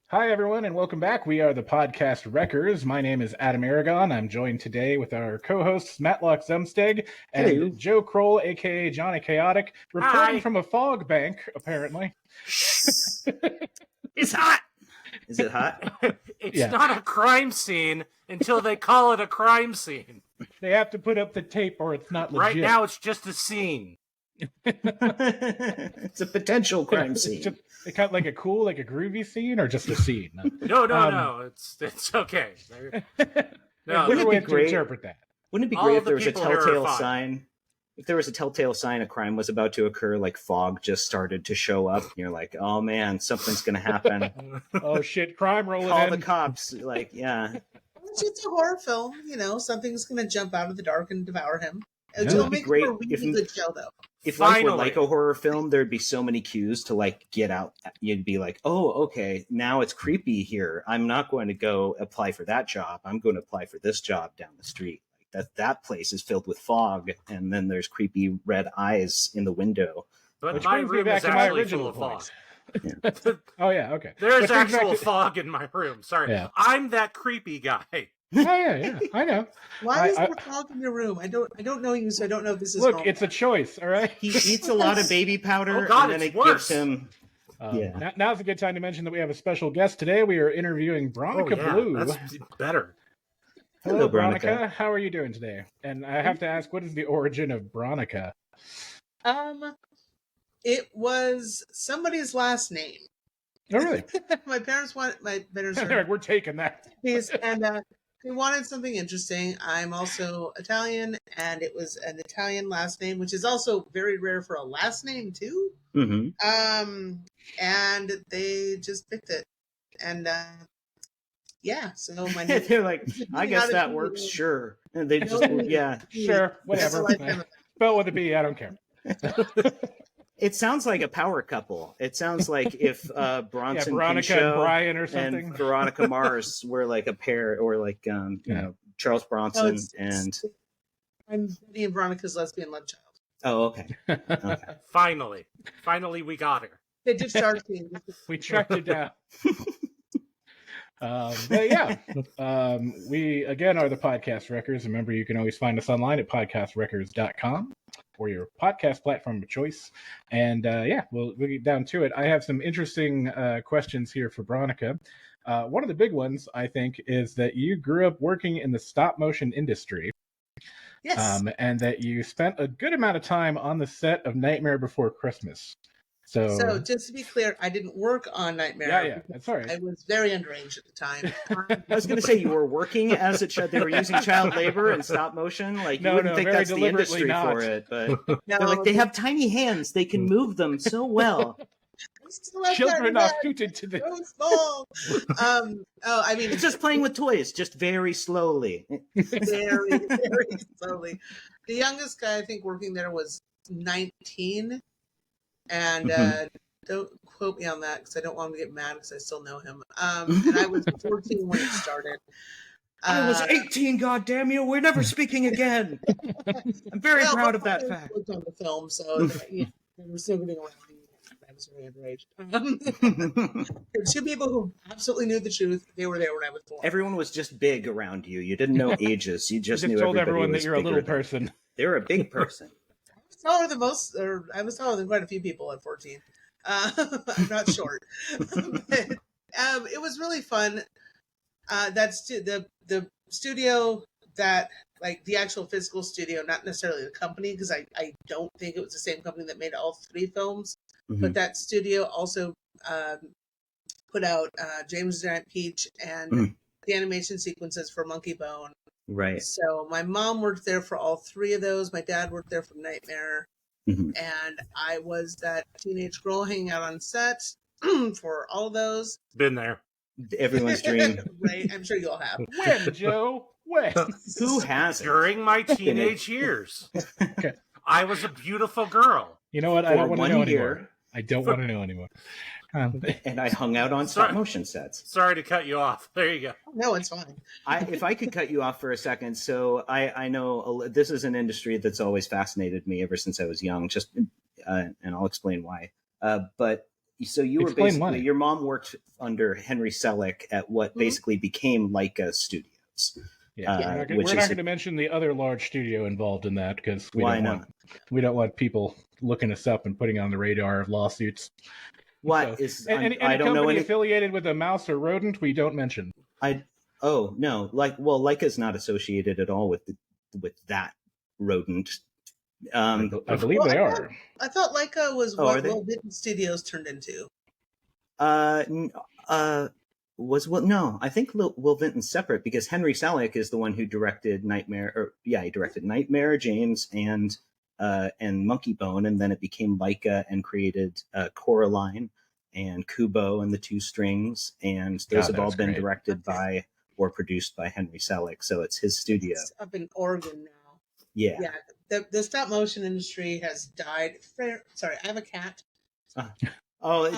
Hi, everyone, and welcome back. We are the Podcast Wreckers. My name is Adam Aragon. I'm joined today with our co-hosts, Matlock Zumsteg and Hello. Joe Kroll, a.k.a. Johnny Chaotic, reporting Hi. from a fog bank, apparently. It's hot. Is it hot? It's Yeah. not a crime scene until they call it a crime scene. They have to put up the tape or it's not legit. Right now, it's just a scene. It's a potential crime It's scene. just, they cut like a cool, like a groovy scene or just a scene? No. It's okay. No, Wouldn't it way be to great? interpret that. Wouldn't it be all great of if there the was a people here are telltale fine. sign? If there was a telltale sign a crime was about to occur, like fog just started to show up, and you're like, oh man, something's going to happen. Oh shit, crime rolling Call in. the cops. Like, yeah. It's just a horror film, something's going to jump out of the dark and devour him. Yeah. It'll It'd be make great for a really good show, though. If life were Finally. like a horror film, there'd be so many cues to like get out. You'd be like, oh, okay, now it's creepy here. I'm not going to go apply for that job. I'm going to apply for this job down the street. That place is filled with fog, and then there's creepy red eyes in the window. But Which my brings me room back is to my actually original full of point. fog. Oh, yeah, okay. There's Which brings back actual to- fog in my room. Sorry. Yeah. I'm that creepy guy. Oh, yeah, I know. Why is I- there fog in your room? I don't know you, so I don't know if this is Look, normal. it's a choice, all right? He eats a lot of baby powder, Oh, God, and then it's it worse. gives him. Yeah. Now's a good time to mention that we have a special guest today. We are interviewing Bronica Blue. That's better. Hello, Bronica. Bronica. How are you doing today? And I have to ask, what is the origin of Bronica? It was somebody's last name. Oh, really? My parents They're like, we're taking that. and they wanted something interesting. I'm also Italian, and it was an Italian last name, which is also very rare for a last name too. Mm-hmm. And they just picked it, and yeah. So my name. They're like, I guess Not that a- works. Sure. And they just, yeah. Sure, whatever. That's a lifetime. Spell with a B, I don't care. It sounds like a power couple. It sounds like if Bronson Veronica Pinchot and Brian or something. and Veronica Mars were like a pair, or like Charles Bronson and. I'm Betty and Veronica's lesbian love child. Oh, okay. Okay. Finally, we got her. They did start seeing. We tracked it down. But yeah, we again are the Podcast Wreckers. Remember, you can always find us online at podcastwreckers.com or your podcast platform of choice. And yeah, we'll get down to it. I have some interesting questions here for Bronica. One of the big ones, I think, is that you grew up working in the stop motion industry. Yes. And that you spent a good amount of time on the set of Nightmare Before Christmas. So just to be clear, I didn't work on Nightmare. Yeah, that's all right. I was very underage at the time. I was going to say you were working as a child. They were using child labor and stop motion. Like you wouldn't think very that's the deliberately industry not. for it, but No, they're like they have tiny hands. They can move them so well. I still have Children tiny are hands, suited to the. so small. I mean, It's just playing with toys, just very slowly. very, very slowly. The youngest guy I think working there was 19, and don't quote me on that because I don't want him to get mad because I still know him. And I was 14 when it started. I was 18. God damn you! We're never speaking again. I'm very proud of that fact. Looked on the film, so yeah, they were still getting around. I was very underage. There were two people who absolutely knew the truth. They were there when I was born. Everyone was just big around you. You didn't know ages. You just You knew just told everybody everyone that was you're a bigger little than- person. They were a big person. I was taller than most, or I was taller than quite a few people at 14. I'm not short. But, it was really fun. That's the studio that, like the actual physical studio, not necessarily the company, because I don't think it was the same company that made all three films. But that studio also put out James Giant Peach and the animation sequences for Monkey Bone. Right. So my mom worked there for all three of those. My dad worked there for Nightmare. And I was that teenage girl hanging out on set for all of those. Been there. Everyone's dream. Right? I'm sure you all have. When, Joe? When? Who has it? During my teenage years. Okay. I was a beautiful girl. You know what? I For don't want to 1 know year. anymore. I don't want to know anymore. and I hung out on stop motion sets. Sorry to cut you off. There you go. No, it's fine. If I could cut you off for a second, so I know this is an industry that's always fascinated me ever since I was young. Just and I'll explain why. But so you were basically your mom worked under Henry Selick at what basically became Leica Studios. Yeah, we're not going to mention the other large studio involved in that because we don't want people looking us up and putting on the radar of lawsuits. Any company affiliated with a mouse or rodent we don't mention. Leica's not associated at all with that rodent. I believe they are. I thought Leica was what Will Vinton Studios turned into. No, I think Will Vinton's separate because Henry Selick is the one who directed Nightmare. He directed Nightmare, James, and Monkey Bone, and then it became Leica and created Coraline and Kubo and the Two Strings, and those have all been directed by or produced by Henry Selick. So it's his studio. It's up in Oregon now. Yeah. The stop motion industry has died. Sorry, I have a cat.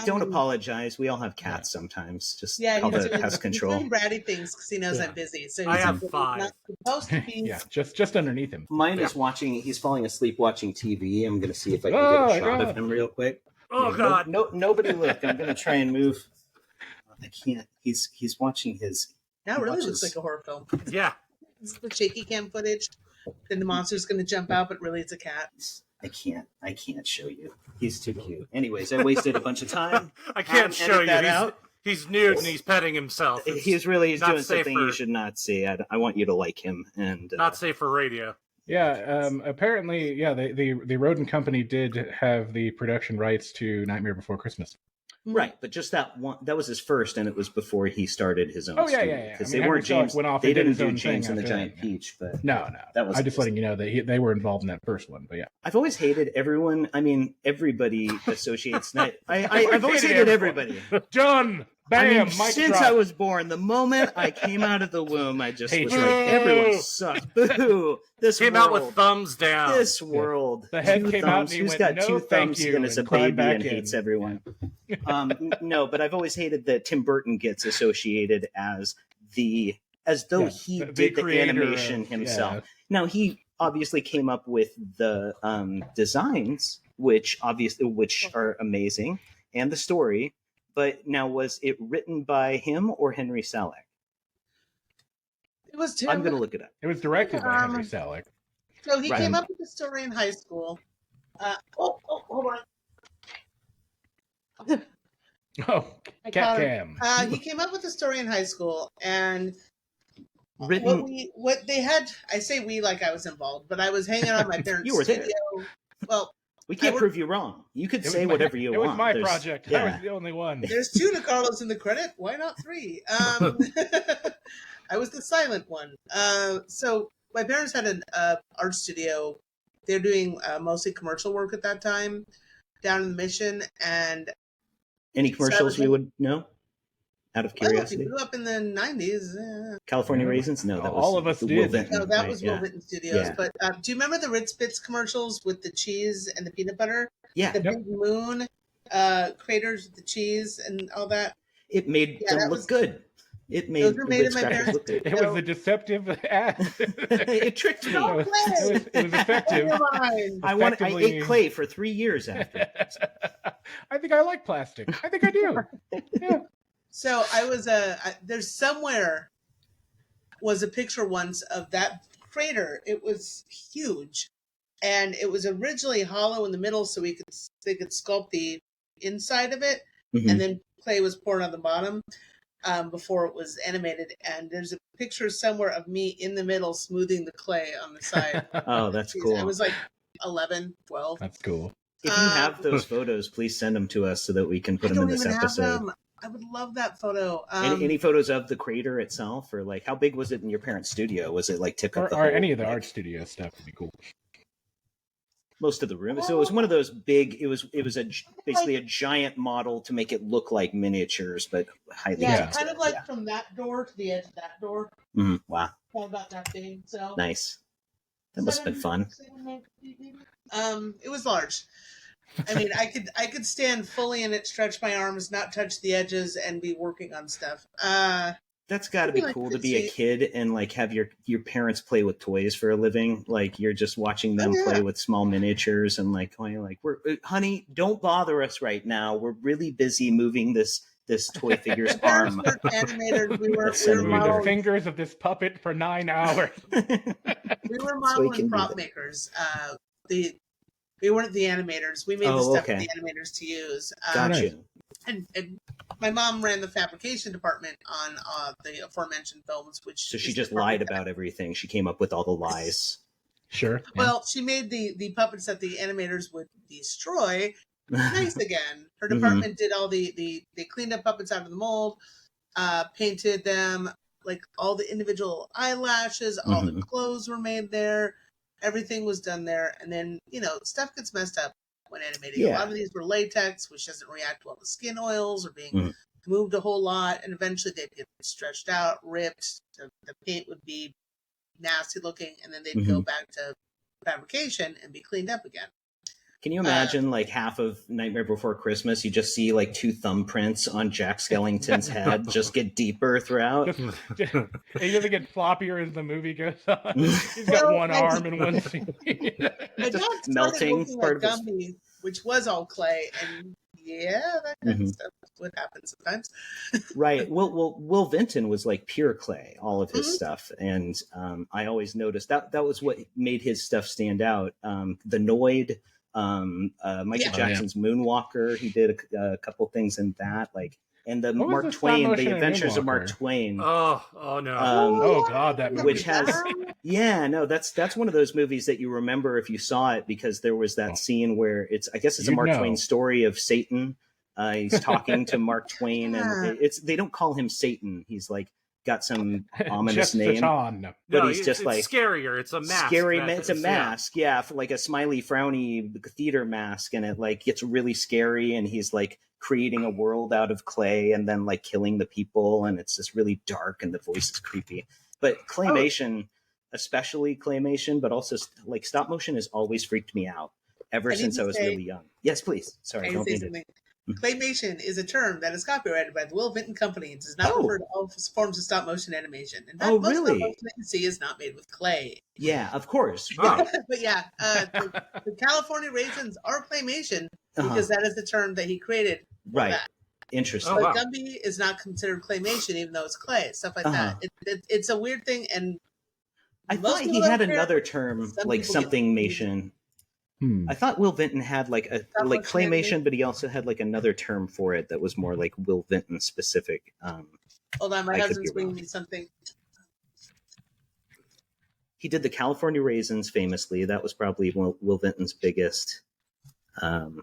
Don't apologize. We all have cats sometimes. Just call the pest control. He's doing bratty things because he knows I'm busy. So I have 5. Not supposed to be. just underneath him. Mine is watching. He's falling asleep watching TV. I'm going to see if I can get a shot of him real quick. Oh God! Nobody look. I'm going to try and move. I can't. He's watching his. That really looks like a horror film. Yeah. It's the shaky cam footage. Then the monster's going to jump out, but really it's a cat. I can't show you. He's too cute. Anyways, I wasted a bunch of time. I can't show you. He's nude and he's petting himself. He's doing something you should not see. I want you to like him and not safe for radio. Yeah, apparently, the rodent company did have the production rights to Nightmare Before Christmas. Right, but just that one, that was his first, and it was before he started his own studio. Because they weren't James. They didn't do James and the Giant Peach, but no. That was I'm just letting you know that they were involved in that first one. But yeah, I've always hated everyone. I mean, everybody associates night. I've always hated everybody. Done. Bam. Since I was born, the moment I came out of the womb, I just was like, everyone sucks. Boo! This came out with thumbs down. This world. The head came out and he Who's got two thumbs and is a baby and hates everyone? No, but I've always hated that Tim Burton gets associated as though he did the animation himself. Yeah. Now he obviously came up with the designs, which are amazing, and the story. But now, was it written by him or Henry Selick? It was Tim. I'm going to look it up. It was directed by Henry Selick. So he came up with the story in high school. Hold on. Cat cam. He came up with the story in high school, and what they had. I say we like I was involved, but I was hanging out my parents' you were studio. There. Well. We can't prove you wrong. You could say whatever you want. It was my project. I was the only one. There's 2 Nicarlos in the credit. Why not 3? I was the silent one. So my parents had an art studio. They're doing mostly commercial work at that time down in the Mission. And any commercials we would know? Out of curiosity. We grew up in the 90s. California Raisins? No, that was all of us did. Will Vinton, no, that was Will Vinton Studios. Yeah. But do you remember the Ritz Bits commercials with the cheese and the peanut butter? Yeah. The big moon craters with the cheese and all that? It made them look good. It made those were made in my parents' look good. It was a deceptive ad. It tricked me. It was effective. I ate clay for 3 years after. I think I like plastic. I think I do. Yeah. So I was there's somewhere was a picture once of that crater. It was huge, and it was originally hollow in the middle, so they could sculpt the inside of it, and then clay was poured on the bottom before it was animated. And there's a picture somewhere of me in the middle smoothing the clay on the side. Oh, that's cool. I was like 11, 12. That's cool. If you have those photos, please send them to us so that we can put them in this episode. I would love that photo. Any photos of the crater itself, or like how big was it in your parents' studio? Was it like tip up the whole, any of the art studio stuff would be cool. Most of the room. So it was one of those big. It was basically a giant model to make it look like miniatures, but highly expensive. Kind of like from that door to the edge of that door. Wow. About that big. So nice. That must have been fun. It was large. I mean, I could stand fully in it, stretch my arms, not touch the edges, and be working on stuff. That's got to be like cool to to be a see. kid and like have your parents play with toys for a living. Like you're just watching them Oh, play yeah. with small miniatures and like going like, "We're honey, don't bother us right now. We're really busy moving this toy figure's My parents arm." weren't animators. We were That's Move the centimeter. fingers of this puppet for 9 hours. we were So he model and can do prop that. makers. The We weren't the animators. We made the Oh, stuff for okay. the animators to use. Gotcha. And my mom ran the fabrication department on the aforementioned films, which So she is the just lied department about everything. She came up with all the lies. Sure. Yeah. well, she made the puppets that the animators would destroy nice again. Her Mhm. department did all they cleaned up puppets out of the mold, painted them, like all the individual eyelashes, all the Mhm. clothes were made there, everything was done there, and then stuff gets messed up when animating. A lot Yeah. of these were latex, which doesn't react well to skin oils or being Mhm. moved a whole lot, and eventually they'd get stretched out, ripped. The paint would be nasty looking, and then they'd go Mhm. back to fabrication and be cleaned up again. Can you imagine like half of Nightmare Before Christmas? You just see like 2 thumbprints on Jack Skellington's head just get deeper throughout. Just, it doesn't get floppier as the movie goes on. He's got Well, one arm and one scene. my dad Just started melting working part at of his. Gumby, which was all clay, and yeah, that kind Mhm. of stuff would happen sometimes. Right. Will Vinton was like pure clay, all of his Mhm. stuff, and I always noticed that was what made his stuff stand out. The Noid, Michael Yeah. Jackson's Moonwalker. He did a couple things in that, like, and the What was Mark the stop Twain, motion The in Adventures of Mark Moonwalker? Twain. Oh no. Oh, God, that movie. Which has no, that's one of those movies that you remember if you saw it because there was that Oh. scene where it's I guess it's a You'd Mark know. Twain story of Satan. He's talking to Mark Twain, and Yeah. it's they don't call him Satan. He's like got some ominous Just name, Satan. but No, he's it's, just it's like scarier. It's a mask. scary. that It's a is- mask, yeah, for like a smiley, frowny theater mask, and it like gets really scary. And he's like creating a world out of clay, and then like killing the people, and it's just really dark, and the voice is creepy. But claymation, especially claymation, but also like stop motion, has always freaked me out ever I need since to I was say- really young. Yes, please. Sorry, Can I don't say mean something? to. Claymation is a term that is copyrighted by the Will Vinton Company and does not Oh. refer to all forms of stop motion animation. In fact, Oh, most really? stop motion that you see is not made with clay. Yeah, of course. Oh. Right. But yeah, the California raisins are claymation Uh-huh. because that is the term that he created for Right. that. Interesting. Oh, But wow. Gumby is not considered claymation, even though it's clay. Stuff like Uh-huh. that. It's a weird thing, and I most thought he people don't had care. another term, Some like people get something confused. mation. Hmm. I thought Will Vinton had like a Stop like motion animation? claymation, but he also had like another term for it that was more like Will Vinton specific. Hold on, my I could husband's be bringing wrong. me something. He did the California Raisins famously. That was probably Will Vinton's biggest. So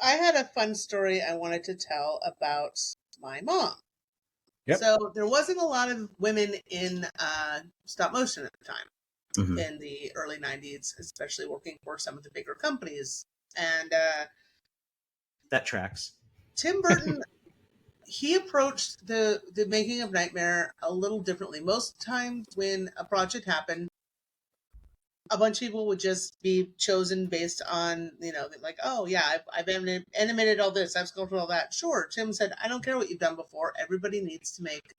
I had a fun story I wanted to tell about my mom. Yep. So there wasn't a lot of women in stop motion at the time Mhm. in the early 90s, especially working for some of the bigger companies. And That tracks. Tim Burton, he approached the making of Nightmare a little differently. Most times when a project happened, a bunch of people would just be chosen based on, like, oh yeah, I've animated all this, I've sculpted all that. Sure. Tim said, I don't care what you've done before. Everybody needs to make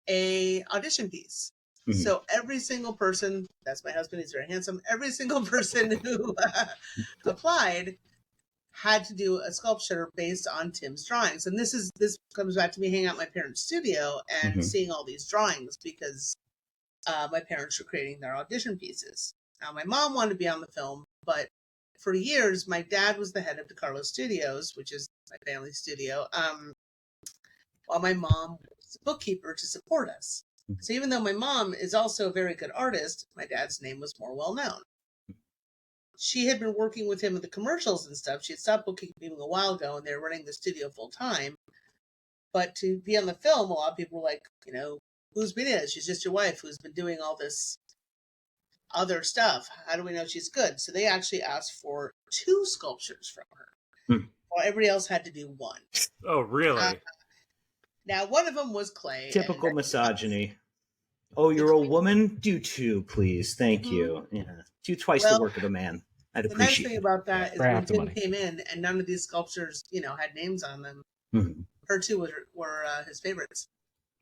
a audition piece. Mhm. So every single person, that's my husband, he's very handsome. Every single person who applied had to do a sculpture based on Tim's drawings. And this comes back to me hanging out in my parents' studio and Mhm. seeing all these drawings because my parents were creating their audition pieces. Now, my mom wanted to be on the film, but for years, my dad was the head of DeCarlo Studios, which is my family studio, while my mom was the bookkeeper to support us. So even though my mom is also a very good artist, my dad's name was more well known. She had been working with him in the commercials and stuff. She had stopped bookkeeping a while ago, and they were running the studio full time. But to be on the film, a lot of people were like, who's Mina? She's just your wife who's been doing all this other stuff. How do we know she's good? So they actually asked for 2 sculptures from her, while everybody else had to do 1. Oh, really? Now, one of them was clay. Typical and- misogyny. Oh, you're a woman? Do 2, please. Thank you. Yeah. Do twice the Well- work of a man. I'd The nice appreciate thing it. about that is For when half the Tim money. came in and none of these sculptures, had names on them. Mhm. Her two were his favorites.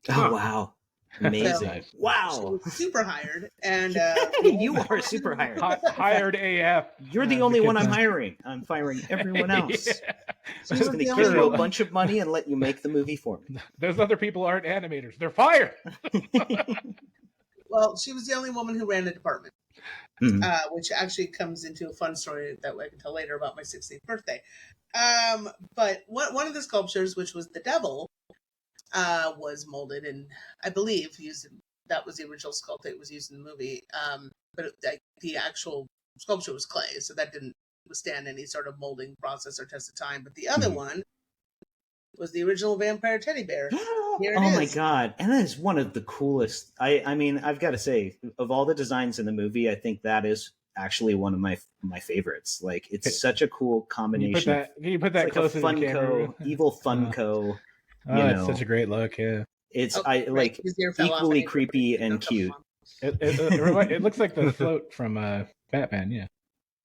Oh, Huh. wow. Amazing. Nice. She Wow. was super hired, and You are super hired. Hired AF. You're the as only kids one I'm say. hiring. I'm firing everyone else. Yeah. She I'm was just going the to only give you a woman- bunch of money and let you make the movie for me. Those other people aren't animators. They're fired. Well, she was the only woman who ran the department, Mhm. which actually comes into a fun story that I can tell later about my 16th birthday. But one of the sculptures, which was the devil, was molded and I believe that was the original sculpt that was used in the movie. But the actual sculpture was clay, so that didn't withstand any sort of molding process or test of time. But the other one was the original vampire teddy bear. Here it Oh my is. god. And that is one of the coolest. I mean, I've got to say, of all the designs in the movie, I think that is actually one of my favorites. Like, it's such a cool combination. Can you put It's that like a closer to the camera? Funko, evil Funko. Oh, it's such a great look. Yeah. It's Right, like his ear fell off equally and he- creepy and cute, It looks like the float from Batman. Yeah.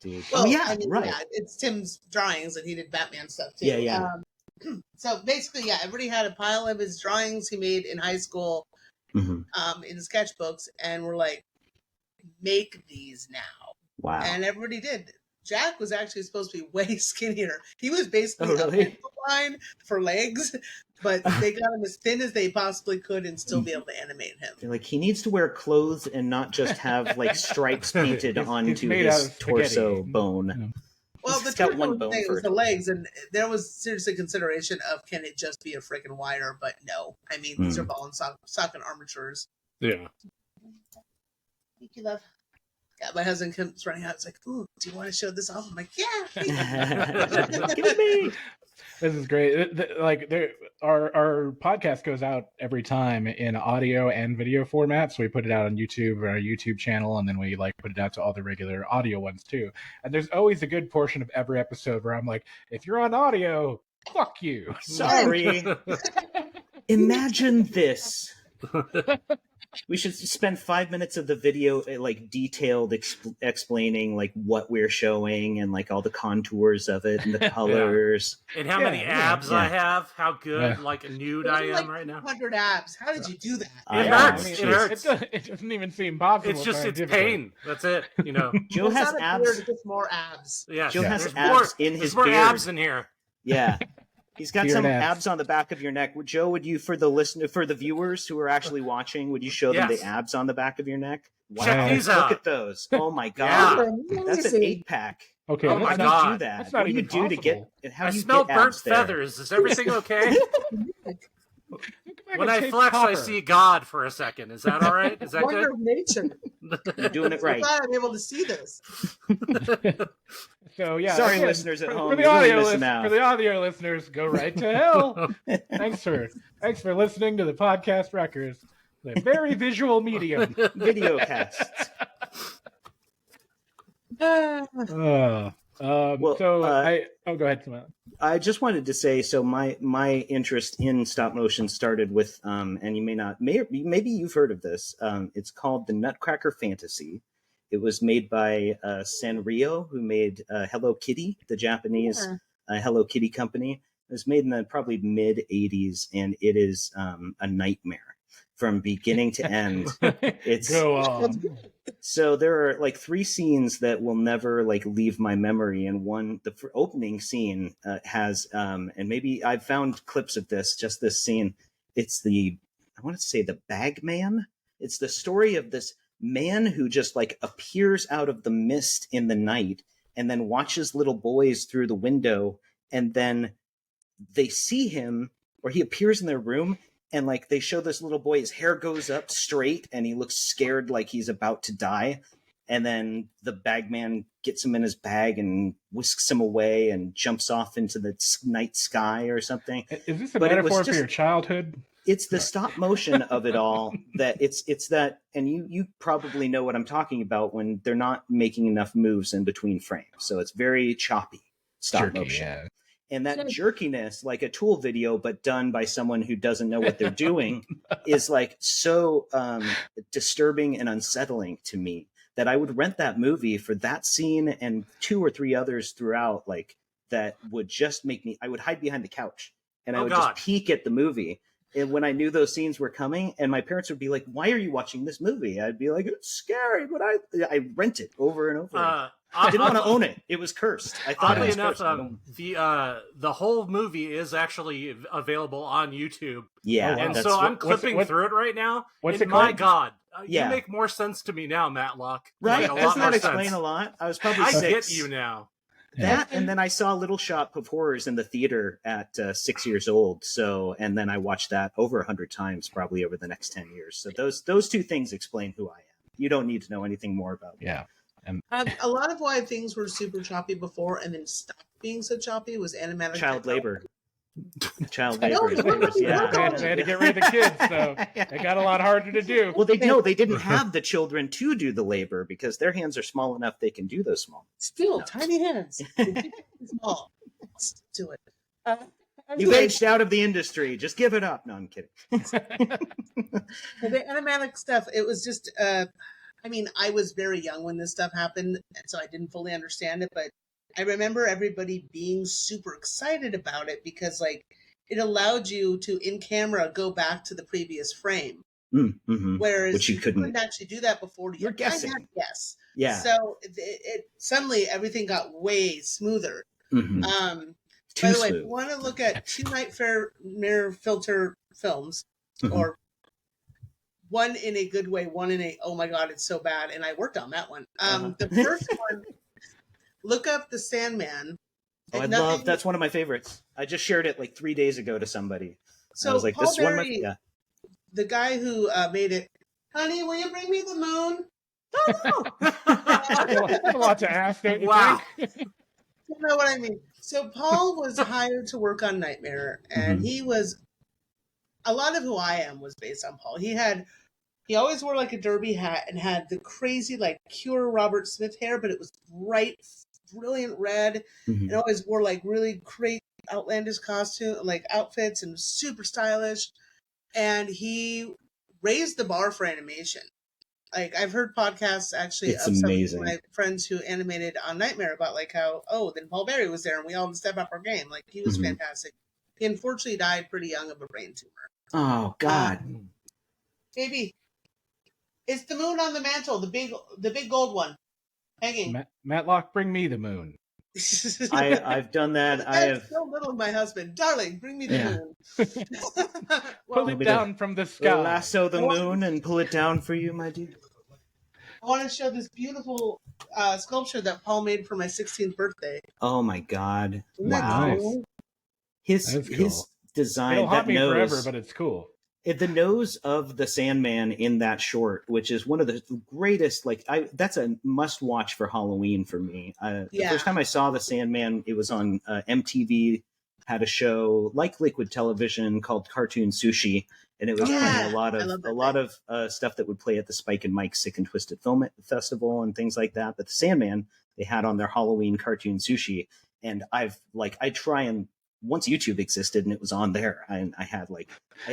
dude. Well, Oh yeah, I mean, right. yeah, it's Tim's drawings, and he did Batman stuff too. Yeah. So basically, yeah, everybody had a pile of his drawings he made in high school, Mhm. in sketchbooks, and we're like, make these now, Wow. and everybody did. Jack was actually supposed to be way skinnier. He was basically Oh, really? a pencil line for legs, but they got him as thin as they possibly could and still be able to animate him. They're like, he needs to wear clothes and not just have like stripes painted He's onto made out his of spaghetti. torso bone. Well, He's the got trick one was the bone thing for was a the torso. legs, and there was seriously consideration of can it just be a freaking wire? But no, I mean these are ball and socket armatures. Yeah. Thank you, love. Yeah, my husband comes running out. It's like, ooh, do you want to show this off? I'm like, yeah. Give it me. This is great. Our podcast goes out every time in audio and video format. So we put it out on YouTube or our YouTube channel, and then we put it out to all the regular audio ones too. And there's always a good portion of every episode where I'm like, if you're on audio, fuck you. Sorry. Imagine this. We should spend 5 minutes of the video detailed explaining what we're showing and all the contours of it and the colors. And how many abs yeah. I have, how good nude I There's am right now. 100 abs. How did you do that? I It know. hurts. I mean, It hurts. It doesn't even seem possible. It's just it's scientifically. pain. That's it. Joe It's has not a abs. beard, it's just more abs. Yeah. Joe has there's abs in there's his more beard. abs in here. Yeah. He's got Beard some abs. abs on the back of your neck. Joe, would you, for the viewers who are actually watching, would you show them Yes. the abs on the back of your neck? Wow. Check these Look out. at those. Oh my Yeah. god. That's an 8-pack. Okay, Oh my that's How not, do you God. do that? That's What not do you even do to get? possible. How I do you smell get burnt abs there? feathers. Is everything okay? When I Taste flex, I copper. see God for a second. Is that all right? Is that Wonder good? of nature. You're doing it I'm right. glad I'm able to see this. So yeah, Sorry, again, listeners at for home, the you're really audio missing out. for the audio listeners, go right to hell. Thanks for listening to the podcast records, the very visual medium. Video casts. Well, go ahead, Samantha. I just wanted to say, so my interest in stop motion started with, and you maybe you've heard of this. It's called the Nutcracker Fantasy. It was made by Sanrio, who made Hello Kitty, the Japanese Hello Kitty company. It was made in the probably mid '80s, and it is a nightmare from beginning to end. It's Go on. So there are 3 scenes that will never leave my memory, and the opening scene has and maybe I've found clips of this scene. It's I want to say the Bag Man. It's the story of this man who just appears out of the mist in the night and then watches little boys through the window, and then they see him, or he appears in their room, and they show this little boy, his hair goes up straight and he looks scared, like he's about to die. And then the bagman gets him in his bag and whisks him away and jumps off into the night sky or something. Is this a But it was metaphor for just- your childhood? It's the stop motion of it all that it's that, and you probably know what I'm talking about when they're not making enough moves in between frames. So it's very choppy stop Jerky, motion. yeah. And that jerkiness, like a Tool video, but done by someone who doesn't know what they're doing, is so disturbing and unsettling to me. that I would rent that movie for that scene and 2 or 3 others throughout, like that would just make me. I would hide behind the couch and I would just peek at the movie. And when I knew those scenes were coming, and my parents would be like, "Why are you watching this movie?" I'd be like, "It's scary," but I rent it over and over. I didn't want to own it. It was cursed. I thought it was cursed. The whole movie is actually available on YouTube. Yeah, and so I'm clipping through it right now. What's it my called? God, you make more sense to me now, Matlock. Right? Like, Doesn't that explain a lot? I was probably 6. I get you now. That, and then I saw Little Shop of Horrors in the theater at 6 years old. So, and then I watched that over 100 times, probably over the next 10 years. So those 2 things explain who I am. You don't need to know anything more about me. Yeah. A lot of why things were super choppy before and then stopped being so choppy was animatic child labor. Child No, labor. They had to get rid of the kids, so it got a lot harder to do. Well, they didn't have the children to do the labor because their hands are small enough they can do those small. Still, tiny hands. Small. Let's do it. You've aged out of the industry. Just give it up. No, I'm kidding. The animatic stuff, it was just, I mean, I was very young when this stuff happened, and so I didn't fully understand it, but I remember everybody being super excited about it because, like, it allowed you to, in camera, go back to the previous frame. Mm-hmm. Whereas which you couldn't actually do that before. You're guessing. Yes. Yeah. So it suddenly everything got way smoother. Mm-hmm. By the way, if you want to look at 2 Nightmare filter films, or one in a good way, one in a, oh my God, it's so bad. And I worked on that one. The first one, look up The Sandman. Oh, that's one of my favorites. I just shared it like 3 days ago to somebody. So I was like, Paul this Berry, one, the guy who made it, honey, will you bring me the moon? That's a lot to ask, don't you think? You know what I mean? So Paul was hired to work on Nightmare, and he was, a lot of who I am was based on Paul. He always wore like a derby hat and had the crazy like Cure Robert Smith hair, but it was bright, brilliant red, and always wore like really great outlandish costume, like outfits, and super stylish. And he raised the bar for animation. Like, I've heard podcasts actually of some of my friends who animated on Nightmare about like how, then Paul Berry was there and we all had to step up our game. Like, he was fantastic. He unfortunately died pretty young of a brain tumor. Oh God. Baby, it's the moon on the mantle, the big gold one, hanging. Matlock, bring me the moon. I've done that. I have so little of my husband. Darling, bring me the moon. Pull it down from the sky. Lasso the moon and pull it down for you, my dear. I want to show this beautiful sculpture that Paul made for my 16th birthday. Oh my God! Wow, cool? His design. It'll haunt me nose, forever, but it's cool. The nose of the Sandman in that short, which is one of the greatest, that's a must watch for Halloween for me. The first time I saw the Sandman, it was on MTV, had a show like Liquid Television called Cartoon Sushi. And it was playing a lot of stuff that would play at the Spike and Mike Sick and Twisted Film Festival and things like that. But the Sandman, they had on their Halloween Cartoon Sushi. And I try and, once YouTube existed and it was on there, I had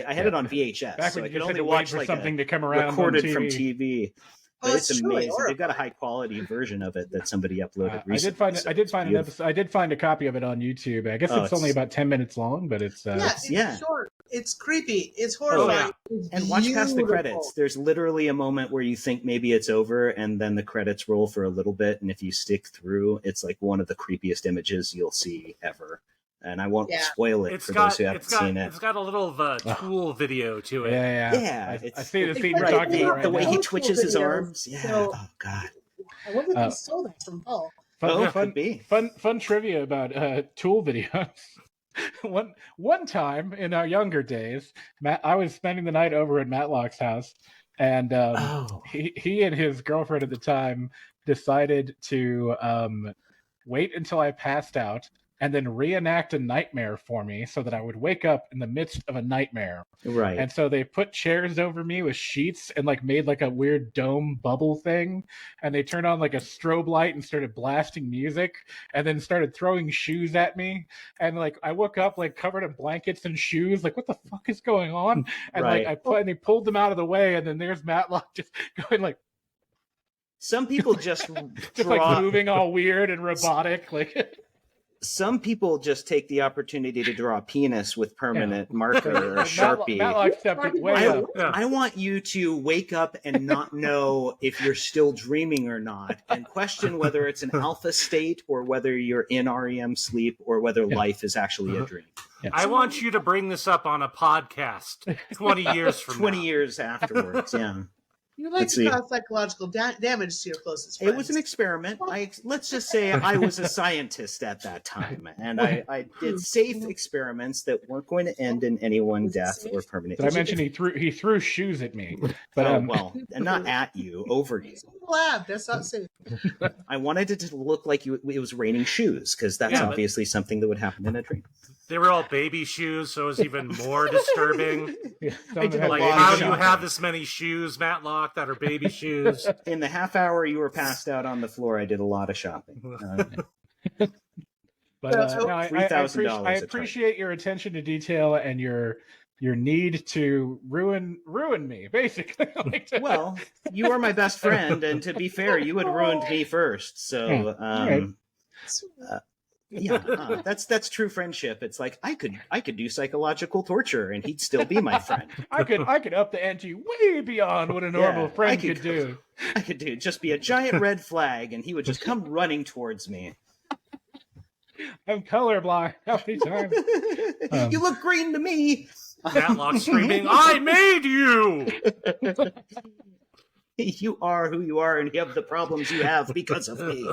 I had it on VHS. Back so when I you could had only to watch wait for something to come around recorded on TV. from TV. But it's amazing. They've got a high quality version of it that somebody uploaded recently. I did find an episode. I did find a copy of it on YouTube. I guess it's only about 10 minutes long, but it's short. It's creepy. It's horrifying. And watch past the credits. There's literally a moment where you think maybe it's over, and then the credits roll for a little bit. And if you stick through, it's like one of the creepiest images you'll see ever. And I won't spoil it for those who haven't seen it. It's got a little of a Tool video to it. Yeah. I see the scene you're talking about. The way he twitches his arms. Yeah. So, oh God. I wonder if he stole that from Paul. Fun trivia about Tool videos. One time in our younger days, I was spending the night over at Matlock's house, and he and his girlfriend at the time decided to wait until I passed out and then reenact a nightmare for me so that I would wake up in the midst of a nightmare. Right. And so they put chairs over me with sheets and made a weird dome bubble thing. And they turned on a strobe light and started blasting music and then started throwing shoes at me. And I woke up covered in blankets and shoes. What the fuck is going on? And and they pulled them out of the way. And then there's Matlock just going Some people just Just draw. like moving all weird and robotic, like. Some people just take the opportunity to draw a penis with permanent marker or a Sharpie. Matlock stepped it way up. I want you to wake up and not know if you're still dreaming or not, and question whether it's an alpha state or whether you're in REM sleep or whether life is actually a dream. Yeah. I want you to bring this up on a podcast 20 years from 20 now. years afterwards, yeah. You like to cause psychological damage to your closest friends. It was an experiment. Let's just say I was a scientist at that time, and I did safe experiments that weren't going to end in anyone's death or permanent. Did I mention he threw shoes at me? But well, not at you, over you. Lab, that's not safe. I wanted it to look like it was raining shoes, because that's obviously something that would happen in a dream. They were all baby shoes, so it was even more disturbing. Like, lot how of do you have this many shoes, Matlock, that are baby shoes? In the half hour you were passed out on the floor, I did a lot of shopping. But $3,000 I appreciate your attention to detail and your need to ruin me, basically. Well, you are my best friend, and to be fair, you had ruined me first. So, that's true friendship. It's like I could do psychological torture, and he'd still be my friend. I could up the ante way beyond what a normal friend could do. I could just be a giant red flag, and he would just come running towards me. I'm colorblind. How many times? You look green to me. Matlock screaming, "I made you!" You are who you are, and you have the problems you have because of me.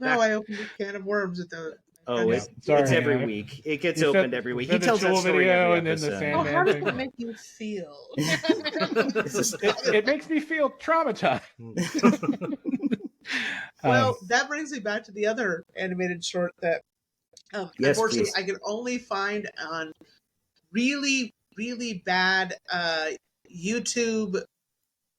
Now I opened a can of worms at the. It's every week. It gets opened every week. He tells that story every and then episode. the Sandman how does thing. it make you feel? It makes me feel traumatized. Well, that brings me back to the other animated short that, unfortunately, I could only find on really, really bad YouTube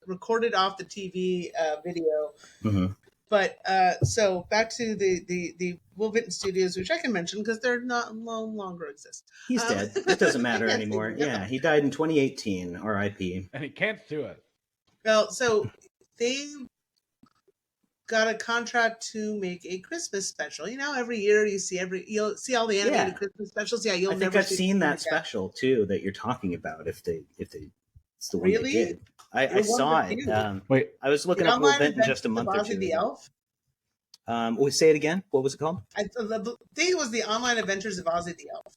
recorded off the TV video. Mm-hmm. But so back to the Will Vinton Studios, which I can mention because they're no longer exist. He's dead. It doesn't matter anymore. Yeah, he died in 2018. R.I.P. And he can't do it. Well, so they got a contract to make a Christmas special. You know, every year you'll see all the animated Christmas specials. Yeah, I think I've seen that special too that you're talking about. If they it's the one they did. I saw it. Wait, I was looking up Will Vinton just a month or two the ago. Elf. Say it again. What was it called? I think it was the Online Adventures of Ozzy the Elf.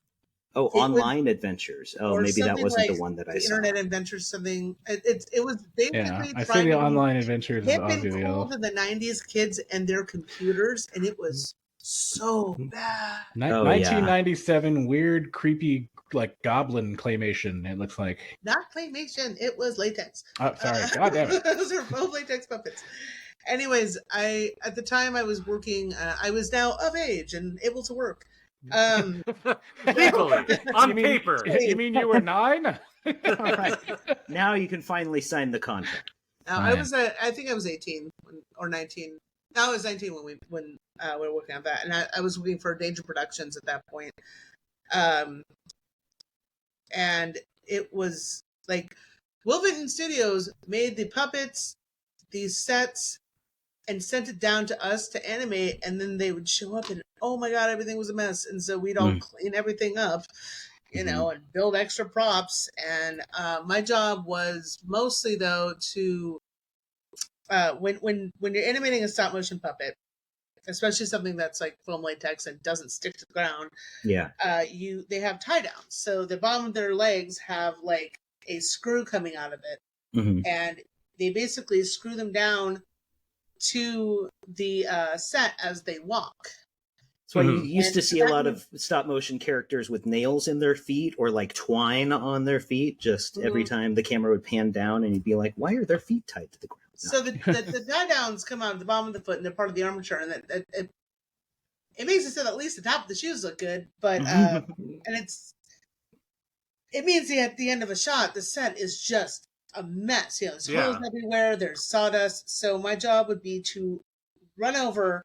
Oh, Online Adventures. Oh, maybe that wasn't the one that I saw. Internet Adventures, something. It was basically. Yeah, I see the Online Adventures of Ozzy the Elf. To the '90s kids and their computers, and it was so bad. 1997, weird, creepy, like goblin claymation. It looks like not claymation. It was latex. Oh, sorry. God damn it. Those are both latex puppets. Anyways, at the time I was working. I was now of age and able to work. Legally, on paper. You mean you were 9? All right. Now you can finally sign the contract. I think I was 18 or 19. No, I was 19 when we were working on that, and I was working for Danger Productions at that point. And it was like Will Vinton Studios made the puppets, these sets, and sent it down to us to animate, and then they would show up and oh my god, everything was a mess, and so we'd all clean everything up, you know, and build extra props. And my job was mostly though to when you're animating a stop motion puppet, especially something that's like foam latex and doesn't stick to the ground. Yeah. They have tie downs, so the bottom of their legs have like a screw coming out of it, and they basically screw them down to the set as they walk. So you used to see a lot of stop motion characters with nails in their feet or like twine on their feet. Just every time the camera would pan down, and you'd be like, "Why are their feet tied to the ground?" So the tie downs come out of the bottom of the foot, and they're part of the armature, and it makes it so that at least the top of the shoes look good. But and it means that at the end of a shot, the set is just a mess. You know, there's holes everywhere. There's sawdust. So my job would be to run over,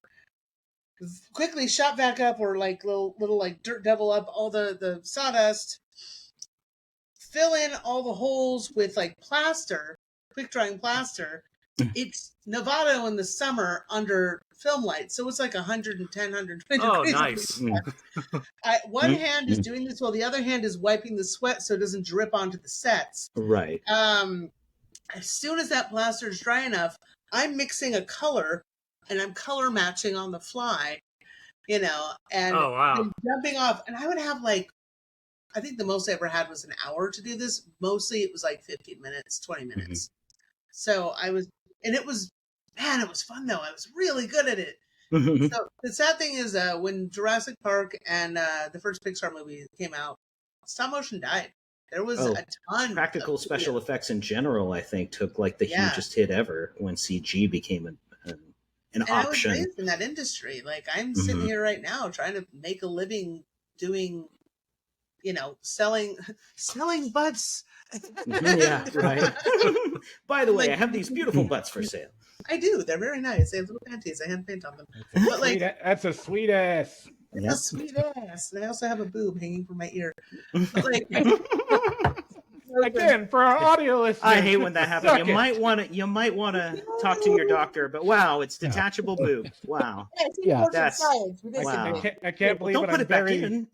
quickly shot back up, or like little like dirt devil up all the sawdust, fill in all the holes with like plaster, quick drying plaster, it's Nevada in the summer under film lights, so it's like 110, 120 Oh, degrees. nice. One hand is doing this while the other hand is wiping the sweat so it doesn't drip onto the sets. Right. As soon as that plaster is dry enough, I'm mixing a color and I'm color matching on the fly, and Oh, wow. then jumping off. And I would have I think the most I ever had was an hour to do this. Mostly it was like 15 minutes, 20 minutes. So it was fun though. I was really good at it. So the sad thing is when Jurassic Park and the first Pixar movie came out, stop motion died. There was a ton. Practical special effects in general, I think, took like the hugest hit ever when CG became an option. I was raised in that industry. Like I'm sitting here right now trying to make a living doing, selling butts. Yeah, right. By the way, I have these beautiful butts for sale. I do. They're very nice. They have little panties. I hand paint on them. But That's a sweet ass. It's a sweet ass. And I also have a boob hanging from my ear. But again, for our audio listeners, I hate when that happens. You might want to talk to your doctor. But wow, it's detachable boobs. Wow. That's wow. I can't believe don't what put I'm it back very. in.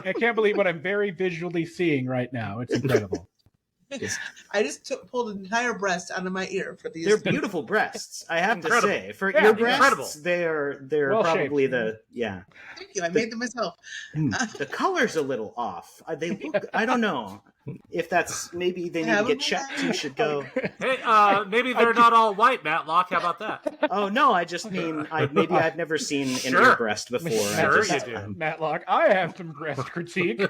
I can't believe what I'm very visually seeing right now. It's incredible. I just pulled an entire breast out of my ear for these. They're beautiful breasts, I have to say. For Yeah, ear breasts, incredible. they're Well probably shaped. Thank you. I made them myself. The color's a little off. They look. I don't know if that's maybe they need to get checked. You should go. Hey, maybe they're not all white, Matlock. How about that? Oh no, I just mean I've never seen an ear breast before. Sure, I you do. Matlock, I have some breast critique.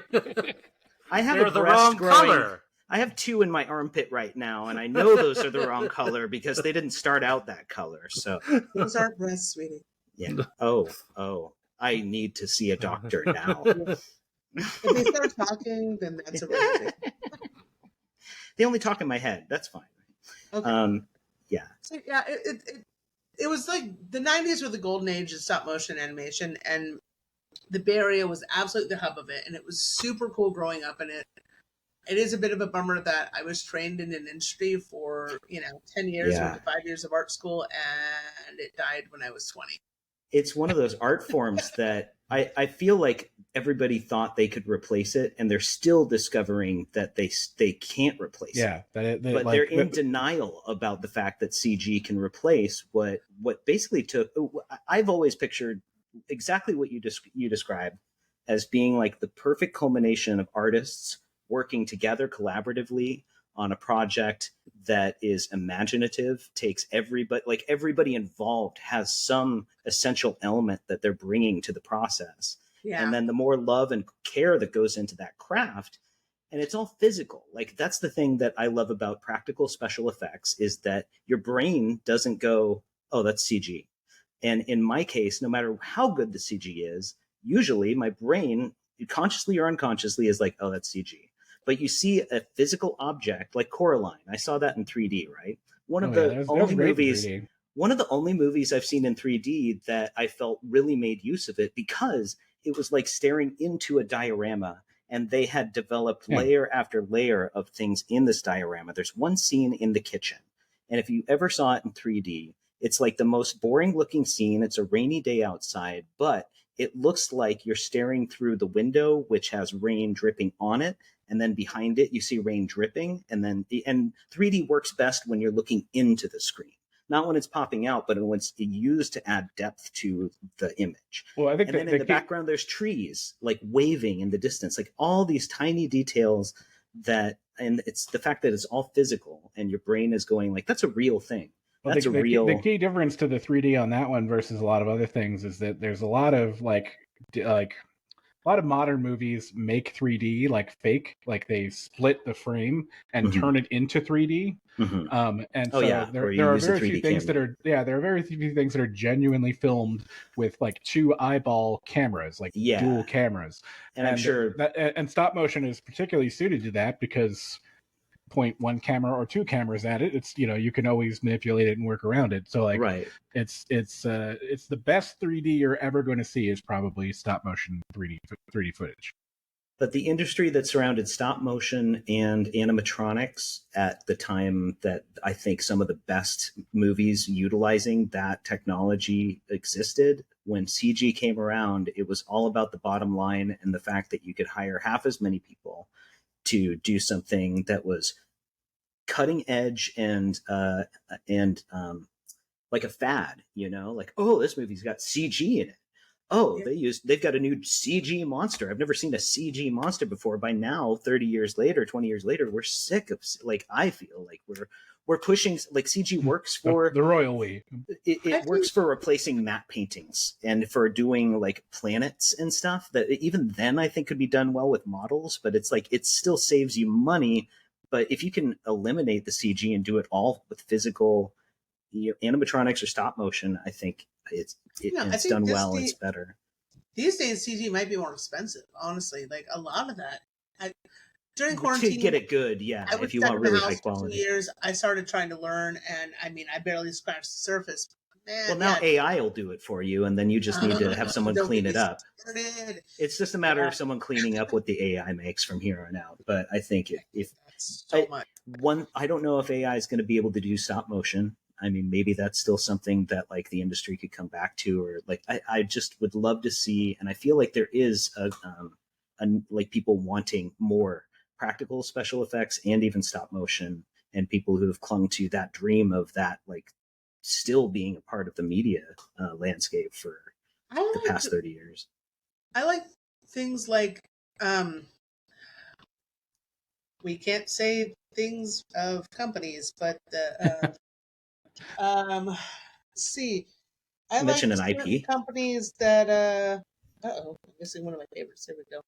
I have They're a the breast wrong growing. color. I have 2 in my armpit right now, and I know those are the wrong color because they didn't start out that color. So those aren't breasts, sweetie. Yeah. Oh. I need to see a doctor now. If they start talking, then that's a real thing. They only talk in my head. That's fine. Okay. Yeah. So yeah, it was like the 90s were the golden age of stop motion animation, and the Bay Area was absolutely the hub of it, and it was super cool growing up in it. It is a bit of a bummer that I was trained in an industry for 10 years, went to 5 years of art school, and it died when I was 20. It's one of those art forms that I feel like everybody thought they could replace it, and they're still discovering that they can't replace it. But they're in denial about the fact that CG can replace what basically took. I've always pictured exactly what you described as being like the perfect culmination of artists working together collaboratively on a project that is imaginative, takes everybody involved has some essential element that they're bringing to the process. Yeah. And then the more love and care that goes into that craft, and it's all physical. Like that's the thing that I love about practical special effects is that your brain doesn't go, oh, that's CG. And in my case, no matter how good the CG is, usually my brain, consciously or unconsciously, is like, oh, that's CG. But you see a physical object like Coraline. I saw that in 3D, right? One of the only movies I've seen in 3D that I felt really made use of it because it was like staring into a diorama, and they had developed layer after layer of things in this diorama. There's one scene in the kitchen, and if you ever saw it in 3D, it's like the most boring looking scene. It's a rainy day outside, but it looks like you're staring through the window, which has rain dripping on it. And then behind it, you see rain dripping. And 3D works best when you're looking into the screen, not when it's popping out, but when it's used to add depth to the image. Well, I think and then in the background, there's trees like waving in the distance, like all these tiny details and it's the fact that it's all physical and your brain is going like, that's a real thing. Well, the key difference to the 3D on that one versus a lot of other things is that there's a lot of a lot of modern movies make 3D like fake, like they split the frame and turn it into 3D. And so there are very few things that are genuinely filmed with like 2 eyeball cameras, like dual cameras. And I'm sure and stop motion is particularly suited to that because point 1 camera or 2 cameras at it, it's you can always manipulate it and work around it. So like it's the best 3D you're ever going to see is probably stop motion 3D footage. But the industry that surrounded stop motion and animatronics at the time that I think some of the best movies utilizing that technology existed, when CG came around, it was all about the bottom line and the fact that you could hire half as many people to do something that was cutting edge and like a fad, like, oh, this movie's got CG in it. Oh, they've got a new CG monster. I've never seen a CG monster before. By now, 30 years later, 20 years later, we're sick of, like, I feel like we're pushing, like, CG works for the royal we. It works for replacing matte paintings and for doing like planets and stuff that even then I think could be done well with models, but it's like, it still saves you money. But if you can eliminate the CG and do it all with physical animatronics or stop motion, I think it's done well. It's better. These days, CG might be more expensive. Honestly, like a lot of that. During quarantine, to get it good, yeah. If you want really high quality. 2 years, I started trying to learn, and I mean, I barely scratched the surface. Man, well, now AI will do it for you, and then you just need to have someone clean it up. It's just a matter of someone cleaning up what the AI makes from here on out. But I think I don't know if AI is going to be able to do stop motion. I mean, maybe that's still something that like the industry could come back to, or like I just would love to see, and I feel like there is like people wanting more practical special effects and even stop motion, and people who have clung to that dream of that, like still being a part of the media landscape for the past 30 years. I like things like we can't say things of companies, but let's see. I mention like an IP companies that I'm missing one of my favorites. Here we go.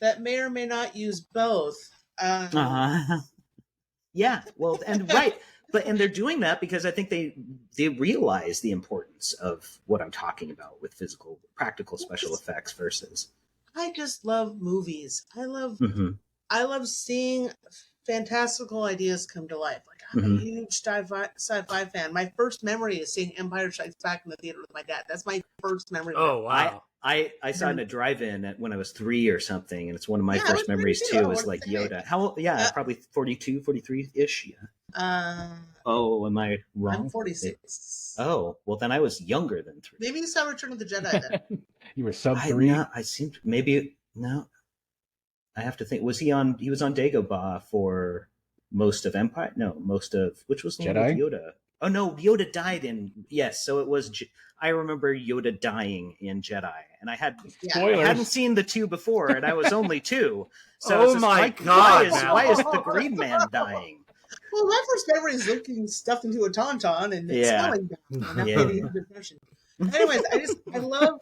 That may or may not use both. Yeah, well, and right, and they're doing that because I think they realize the importance of what I'm talking about with practical special effects versus. I just love movies. I love seeing fantastical ideas come to life. Like, I'm a huge sci-fi fan. My first memory is seeing Empire Strikes Back in the theater with my dad. That's my first memory. Oh, wow. I saw it in a drive-in when I was 3 or something, and it's one of my first memories too. Is like Yoda. How? Yeah, probably 42, 43-ish. Yeah. Oh, am I wrong? I'm 46. Oh, well then I was younger than 3. Maybe you saw Return of the Jedi then. You were sub 3. I seemed maybe no. I have to think. He was on Dagobah for most of Empire? No, which was the Jedi? One with Yoda. Oh no, Yoda died in so it was. I remember Yoda dying in Jedi, and I hadn't seen the 2 before, and I was only 2. So God! Why is the Green Man dying? Well, my first memory is looking stuffed into a tauntaun and smelling bad. Anyways, I love.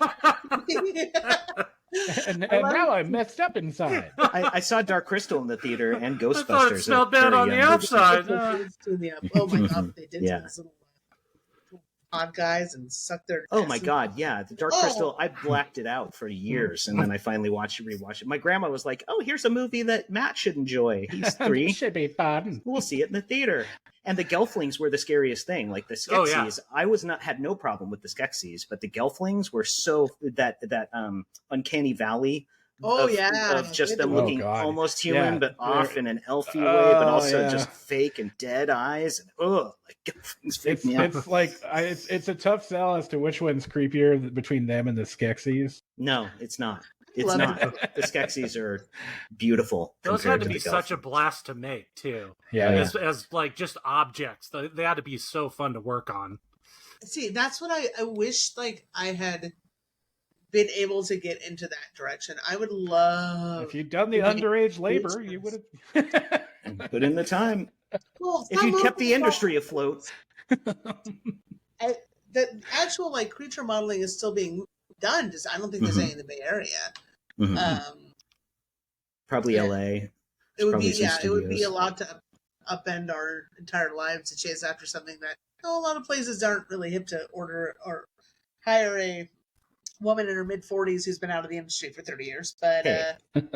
And now I'm messed up inside. I saw Dark Crystal in the theater and Ghostbusters. I thought it smelled bad on the outside. Oh my god, they did these little odd guys and suck their. Oh my god, yeah, the Dark Crystal. I blacked it out for years, and then I finally rewatched it. My grandma was like, "Oh, here's a movie that Matt should enjoy. He's 3. Should be fun. We'll see it in the theater." And the Gelflings were the scariest thing. Like the Skeksis, I had no problem with the Skeksis, but the Gelflings were so that uncanny valley. Of just them looking almost human, but off in an elfy way, but also just fake and dead eyes. It's like it's a tough sell as to which one's creepier between them and the Skeksis. No, it's not. It's not. The Skeksis are beautiful. Those had to be such a blast to make too. Yeah. As like just objects, they had to be so fun to work on. See, that's what I wish. Like I had been able to get into that direction. I would love. If you'd done the underage labor, you would have put in the time. Well, if you'd kept the industry afloat. The actual like creature modeling is still being done. Just I don't think there's any in the Bay Area. Probably LA. It would be it would be a lot to upend our entire lives to chase after something that a lot of places aren't really hip to order or hire a woman in her mid-40s who's been out of the industry for 30 years. But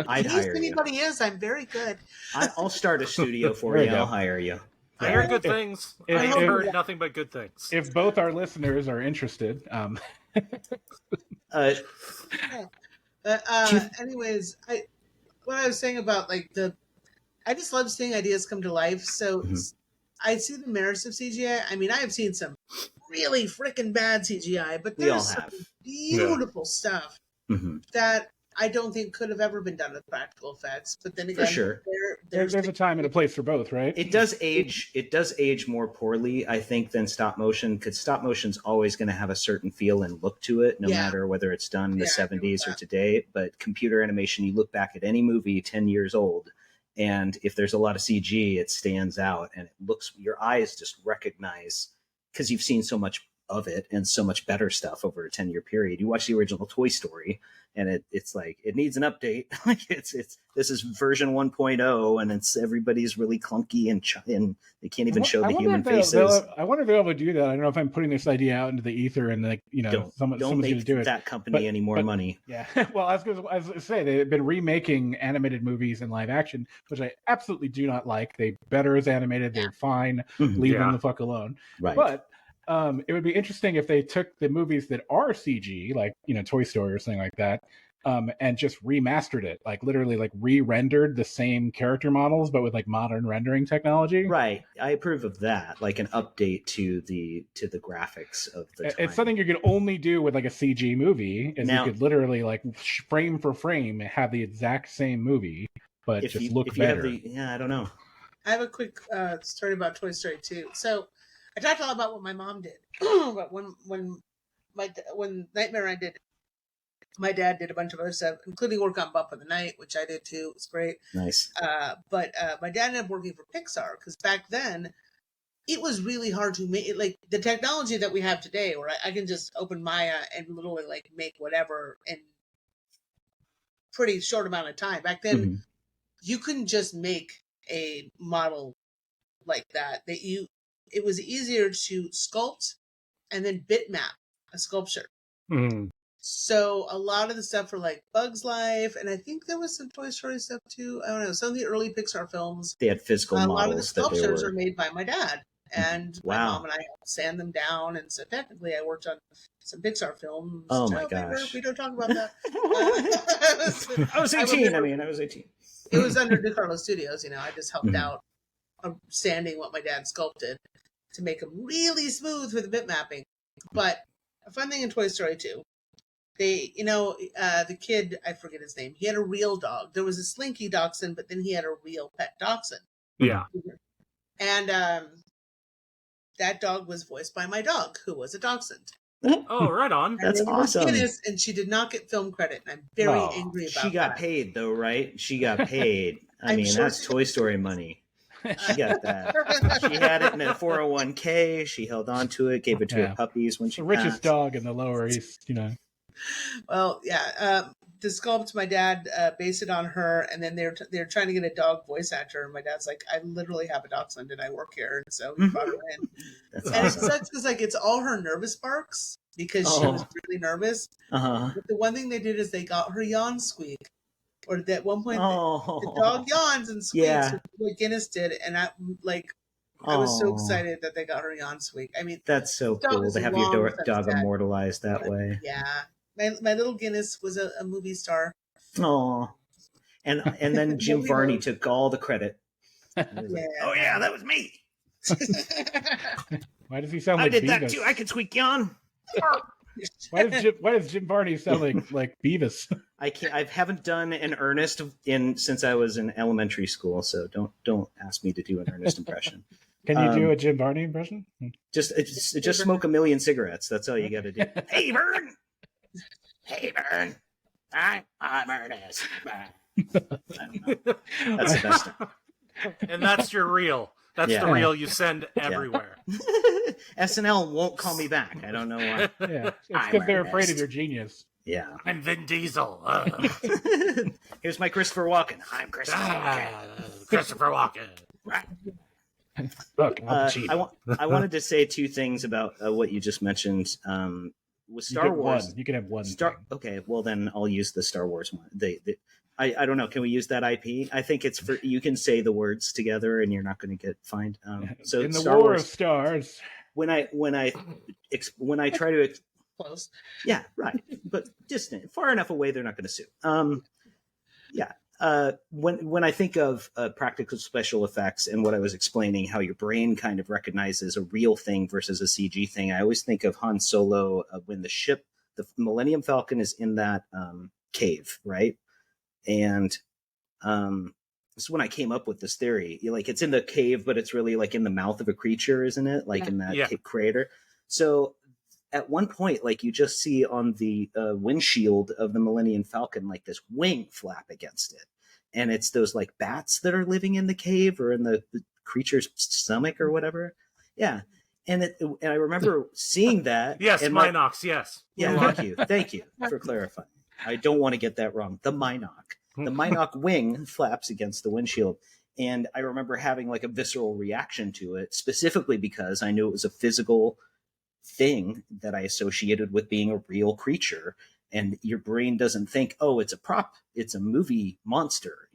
I'd hire if anybody is, I'm very good. I'll start a studio for you. I'll hire you. I heard good things. I heard nothing but good things. If both our listeners are interested. Anyways, what I was saying about like I just love seeing ideas come to life. So I see the merits of CGI. I mean, I have seen some really freaking bad CGI, but We all there's some have. beautiful stuff that I don't think could have ever been done with practical effects. But then again, For sure. There's a time and a place for both, right? It does age. It does age more poorly, I think, than stop motion, because stop motion's always going to have a certain feel and look to it, no matter whether it's done in the 70s or today. But computer animation, you look back at any movie 10 years old, and if there's a lot of CG, it stands out, and it looks. Your eyes just recognize, because you've seen so much of it and so much better stuff over a 10-year period. You watch the original Toy Story, and it's like it needs an update. Like it's this is version 1.0, and it's everybody's really clunky and they can't even show the human faces. I wonder if they're able to do that. I don't know if I'm putting this idea out into the ether and like someone's going to do it. That company any more money. Yeah, well, I was going to say they've been remaking animated movies in live action, which I absolutely do not like. They better as animated. They're fine. Leave them the fuck alone. Right. But it would be interesting if they took the movies that are CG, like Toy Story or something like that, and just remastered it, like literally like re-rendered the same character models, but with like modern rendering technology. Right, I approve of that, like an update to the graphics of the time. It's something you could only do with like a CG movie, is you could literally like frame for frame have the exact same movie, but just look better. I don't know. I have a quick story about Toy Story 2. So I talked a lot about what my mom did, but when Nightmare ended, my dad did a bunch of other stuff, including work on Bump of the Night, which I did too. It was great. Nice. But my dad ended up working for Pixar, because back then it was really hard to make it, like the technology that we have today, where I can just open Maya and literally like make whatever in pretty short amount of time. Back then, you couldn't just make a model like that. It was easier to sculpt and then bitmap a sculpture. So a lot of the stuff for like Bug's Life, and I think there was some Toy Story stuff too. I don't know. Some of the early Pixar films, they had physical models. A lot of the sculptures are made by my dad, and my wow. mom and I helped sand them down. And so technically, I worked on some Pixar films. Oh my gosh! We don't talk about that. I was 18. I was 18. It was under DeCarlo Studios. I just helped out sanding what my dad sculpted to make them really smooth with the bit mapping. But a fun thing in Toy Story 2. They, the kid, I forget his name, he had a real dog. There was a Slinky Dachshund, but then he had a real pet Dachshund. Yeah. And that dog was voiced by my dog, who was a Dachshund. Oh, right on. That's awesome. Guinness, and she did not get film credit, and I'm very angry about that. She got paid, though, right? She got paid. I mean, that's Toy Story money. She got that. She had it in a 401k. She held on to it, gave it to her puppies when she the richest dog in the Lower East, Well, yeah. To sculpt, my dad based it on her, and then they're trying to get a dog voice actor. And my dad's like, I literally have a dachshund, and I work here, and so he brought her in. That's and awesome. It sucks because like it's all her nervous barks because she was really nervous. But the one thing they did is they got her yawn squeak, or at one point the dog yawns and squeaks. Yeah. What Guinness did, and I was so excited that they got her yawn squeak. I mean, that's so cool to have your dog immortalized that way. Yeah. My little Guinness was a movie star. Oh, and then Jim Varney took all the credit. Yeah. Oh yeah, that was me. Why does he sound like I did Beavis? that too. I can squeak yawn. Why does Jim Varney sound like Beavis? I haven't done an Ernest since I was in elementary school, so don't ask me to do an Ernest impression. Can you do a Jim Varney impression? Just smoke a million cigarettes. That's all you got to do. Hey, Vern. Hey, Vern. I'm Ernest. I don't know. That's the best. And that's your reel. That's the reel you send everywhere. SNL won't call me back. I don't know why. Yeah, it's because they're afraid of your genius. Yeah. I'm Vin Diesel. Here's my Christopher Walken. I'm Christopher Walken. Christopher Walken. Right. Look, I wanted to say two things about what you just mentioned. With Star Wars, you can have one. Okay, well then I'll use the Star Wars one. I don't know. Can we use that IP? I think it's for you can say the words together and you're not going to get fined. So in the Star War Wars, of Stars. When I try to close. Yeah, right, but distant, far enough away they're not going to sue. Yeah, when I think of practical special effects and what I was explaining, how your brain kind of recognizes a real thing versus a CG thing, I always think of Han Solo when the Millennium Falcon is in that cave, right? And this is when I came up with this theory. Like, it's in the cave, but it's really like in the mouth of a creature, isn't it? Like in that crater. So at one point, like, you just see on the windshield of the Millennium Falcon, like this wing flap against it. And it's those like bats that are living in the cave or in the creature's stomach or whatever. Yeah. And I remember seeing that. Yes, and Minox, yes. Yeah, thank you. Thank you for clarifying. I don't want to get that wrong. The Minoc. The Minoc wing flaps against the windshield. And I remember having like a visceral reaction to it, specifically because I knew it was a physical thing that I associated with being a real creature. And your brain doesn't think, oh, it's a prop, it's a movie monster,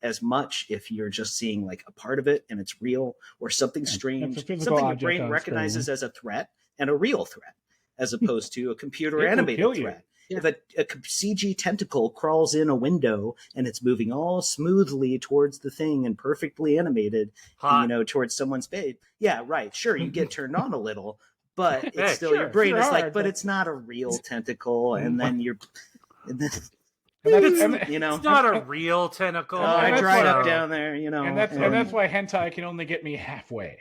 as much if you're just seeing like a part of it and it's real, or something strange, something your brain recognizes as a threat and a real threat, as opposed to a computer animated threat. Yeah. If a CG tentacle crawls in a window and it's moving all smoothly towards the thing and perfectly animated, towards someone's face, yeah, right, sure, you get turned on a little, but it's still your brain is like, but it's not a real tentacle, and then it's not a real tentacle. I dried up down there, and that's why hentai can only get me halfway.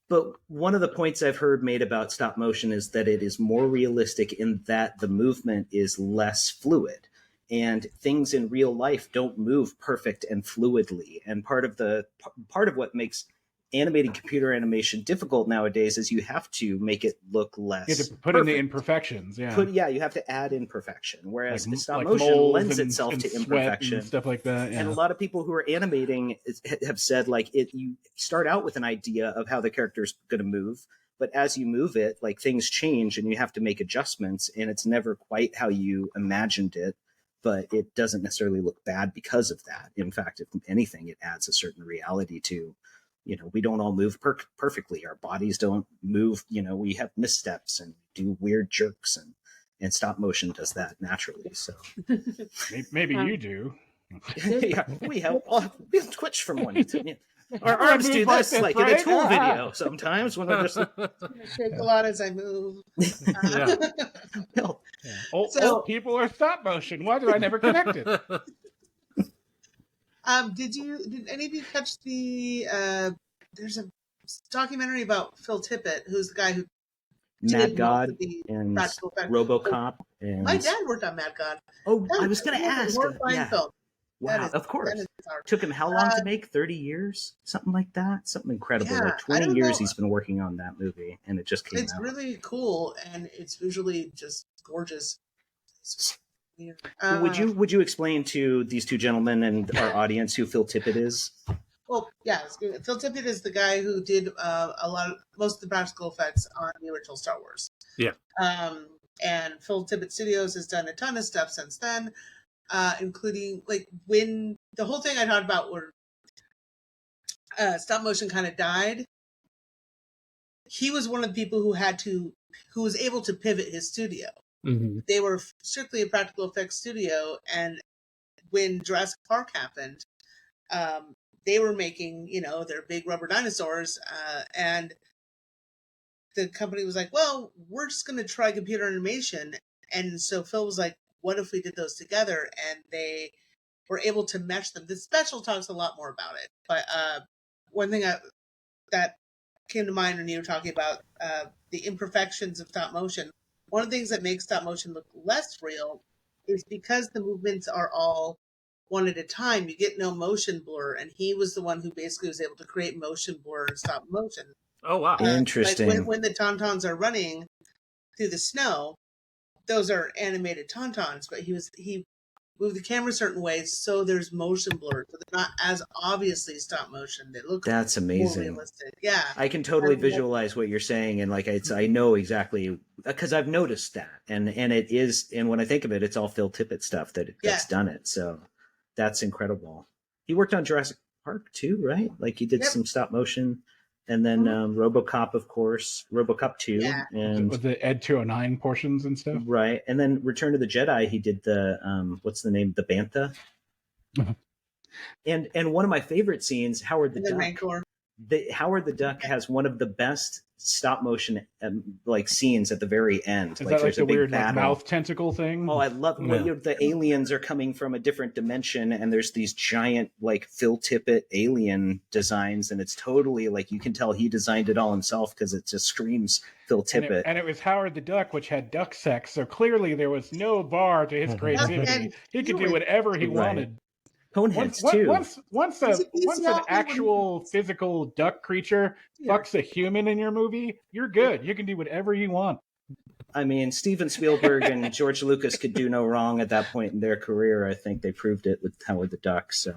But one of the points I've heard made about stop motion is that it is more realistic in that the movement is less fluid, and things in real life don't move perfect and fluidly. And part of what makes animating computer animation difficult nowadays is you have to make it look less. You have to put in the imperfections. Yeah. You have to add imperfection, whereas stop motion lends itself to imperfection and stuff like that. Yeah. And a lot of people who are animating have said, like, you start out with an idea of how the character's going to move, but as you move it, like, things change and you have to make adjustments, and it's never quite how you imagined it, but it doesn't necessarily look bad because of that. In fact, if anything, it adds a certain reality to. We don't all move perfectly. Our bodies don't move. We have missteps and do weird jerks, and stop motion does that naturally. So maybe you do. Yeah, we have twitch from one to. Yeah. Our arms do this like in a tool video sometimes when we're just shake a lot as I move. Old people are stop motion. Why did I never connect it? Did any of you catch there's a documentary about Phil Tippett, who's the guy who Mad God and RoboCop. And my dad worked on Mad God. Oh, I was going to ask. Film. Wow, of course. Took him how long to make? 30 years? Something like that? Something incredible. Yeah, like 20 years he's been working on that movie, and it just came out. It's really cool, and it's visually just gorgeous. Would you explain to these two gentlemen and our audience who Phil Tippett is? Well, yeah, Phil Tippett is the guy who did most of the practical effects on the original Star Wars. Yeah. And Phil Tippett Studios has done a ton of stuff since then, including like when the whole thing I talked about where stop motion kind of died. He was one of the people who was able to pivot his studio. Mm-hmm. They were strictly a practical effects studio, and when Jurassic Park happened, they were making, their big rubber dinosaurs, and the company was like, well, we're just going to try computer animation. And so Phil was like, what if we did those together? And they were able to mesh them. The special talks a lot more about it, but one thing that came to mind when you were talking about the imperfections of stop motion. One of the things that makes stop motion look less real is because the movements are all one at a time, you get no motion blur, and he was the one who basically was able to create motion blur and stop motion. Oh, wow. Interesting. Like when the Tauntauns are running through the snow, those are animated Tauntauns, but he moved the camera certain ways so there's motion blur, so they're not as obviously stop motion. They look That's amazing. more realistic. Yeah. I can totally visualize what you're saying, and like I know exactly because I've noticed that, and it is, and when I think of it, it's all Phil Tippett stuff that's done it. So that's incredible. He worked on Jurassic Park too, right? Like he did some stop motion, and then RoboCop, of course, RoboCop 2, and with the Ed 209 portions and stuff, right? And then Return of the Jedi, he did the what's the name? The Bantha. And one of my favorite scenes, Howard the And then Duck. Rancor. Howard the Duck has one of the best stop motion like scenes at the very end. Is that like there's the a big weird like, battle. mouth tentacle thing? Oh, I love Yeah. when the aliens are coming from a different dimension, and there's these giant like Phil Tippett alien designs, and it's totally like you can tell he designed it all himself because it just screams Phil Tippett. And it was Howard the Duck, which had duck sex, so clearly there was no bar to his creativity. And He could do Howard- whatever he Right. wanted. Coneheads Once, too. once Is it an bestiality actual when- physical duck creature Yeah. fucks a human in your movie, you're good. You can do whatever you want. I mean, Steven Spielberg and George Lucas could do no wrong at that point in their career. I think they proved it with Howard the Duck. So,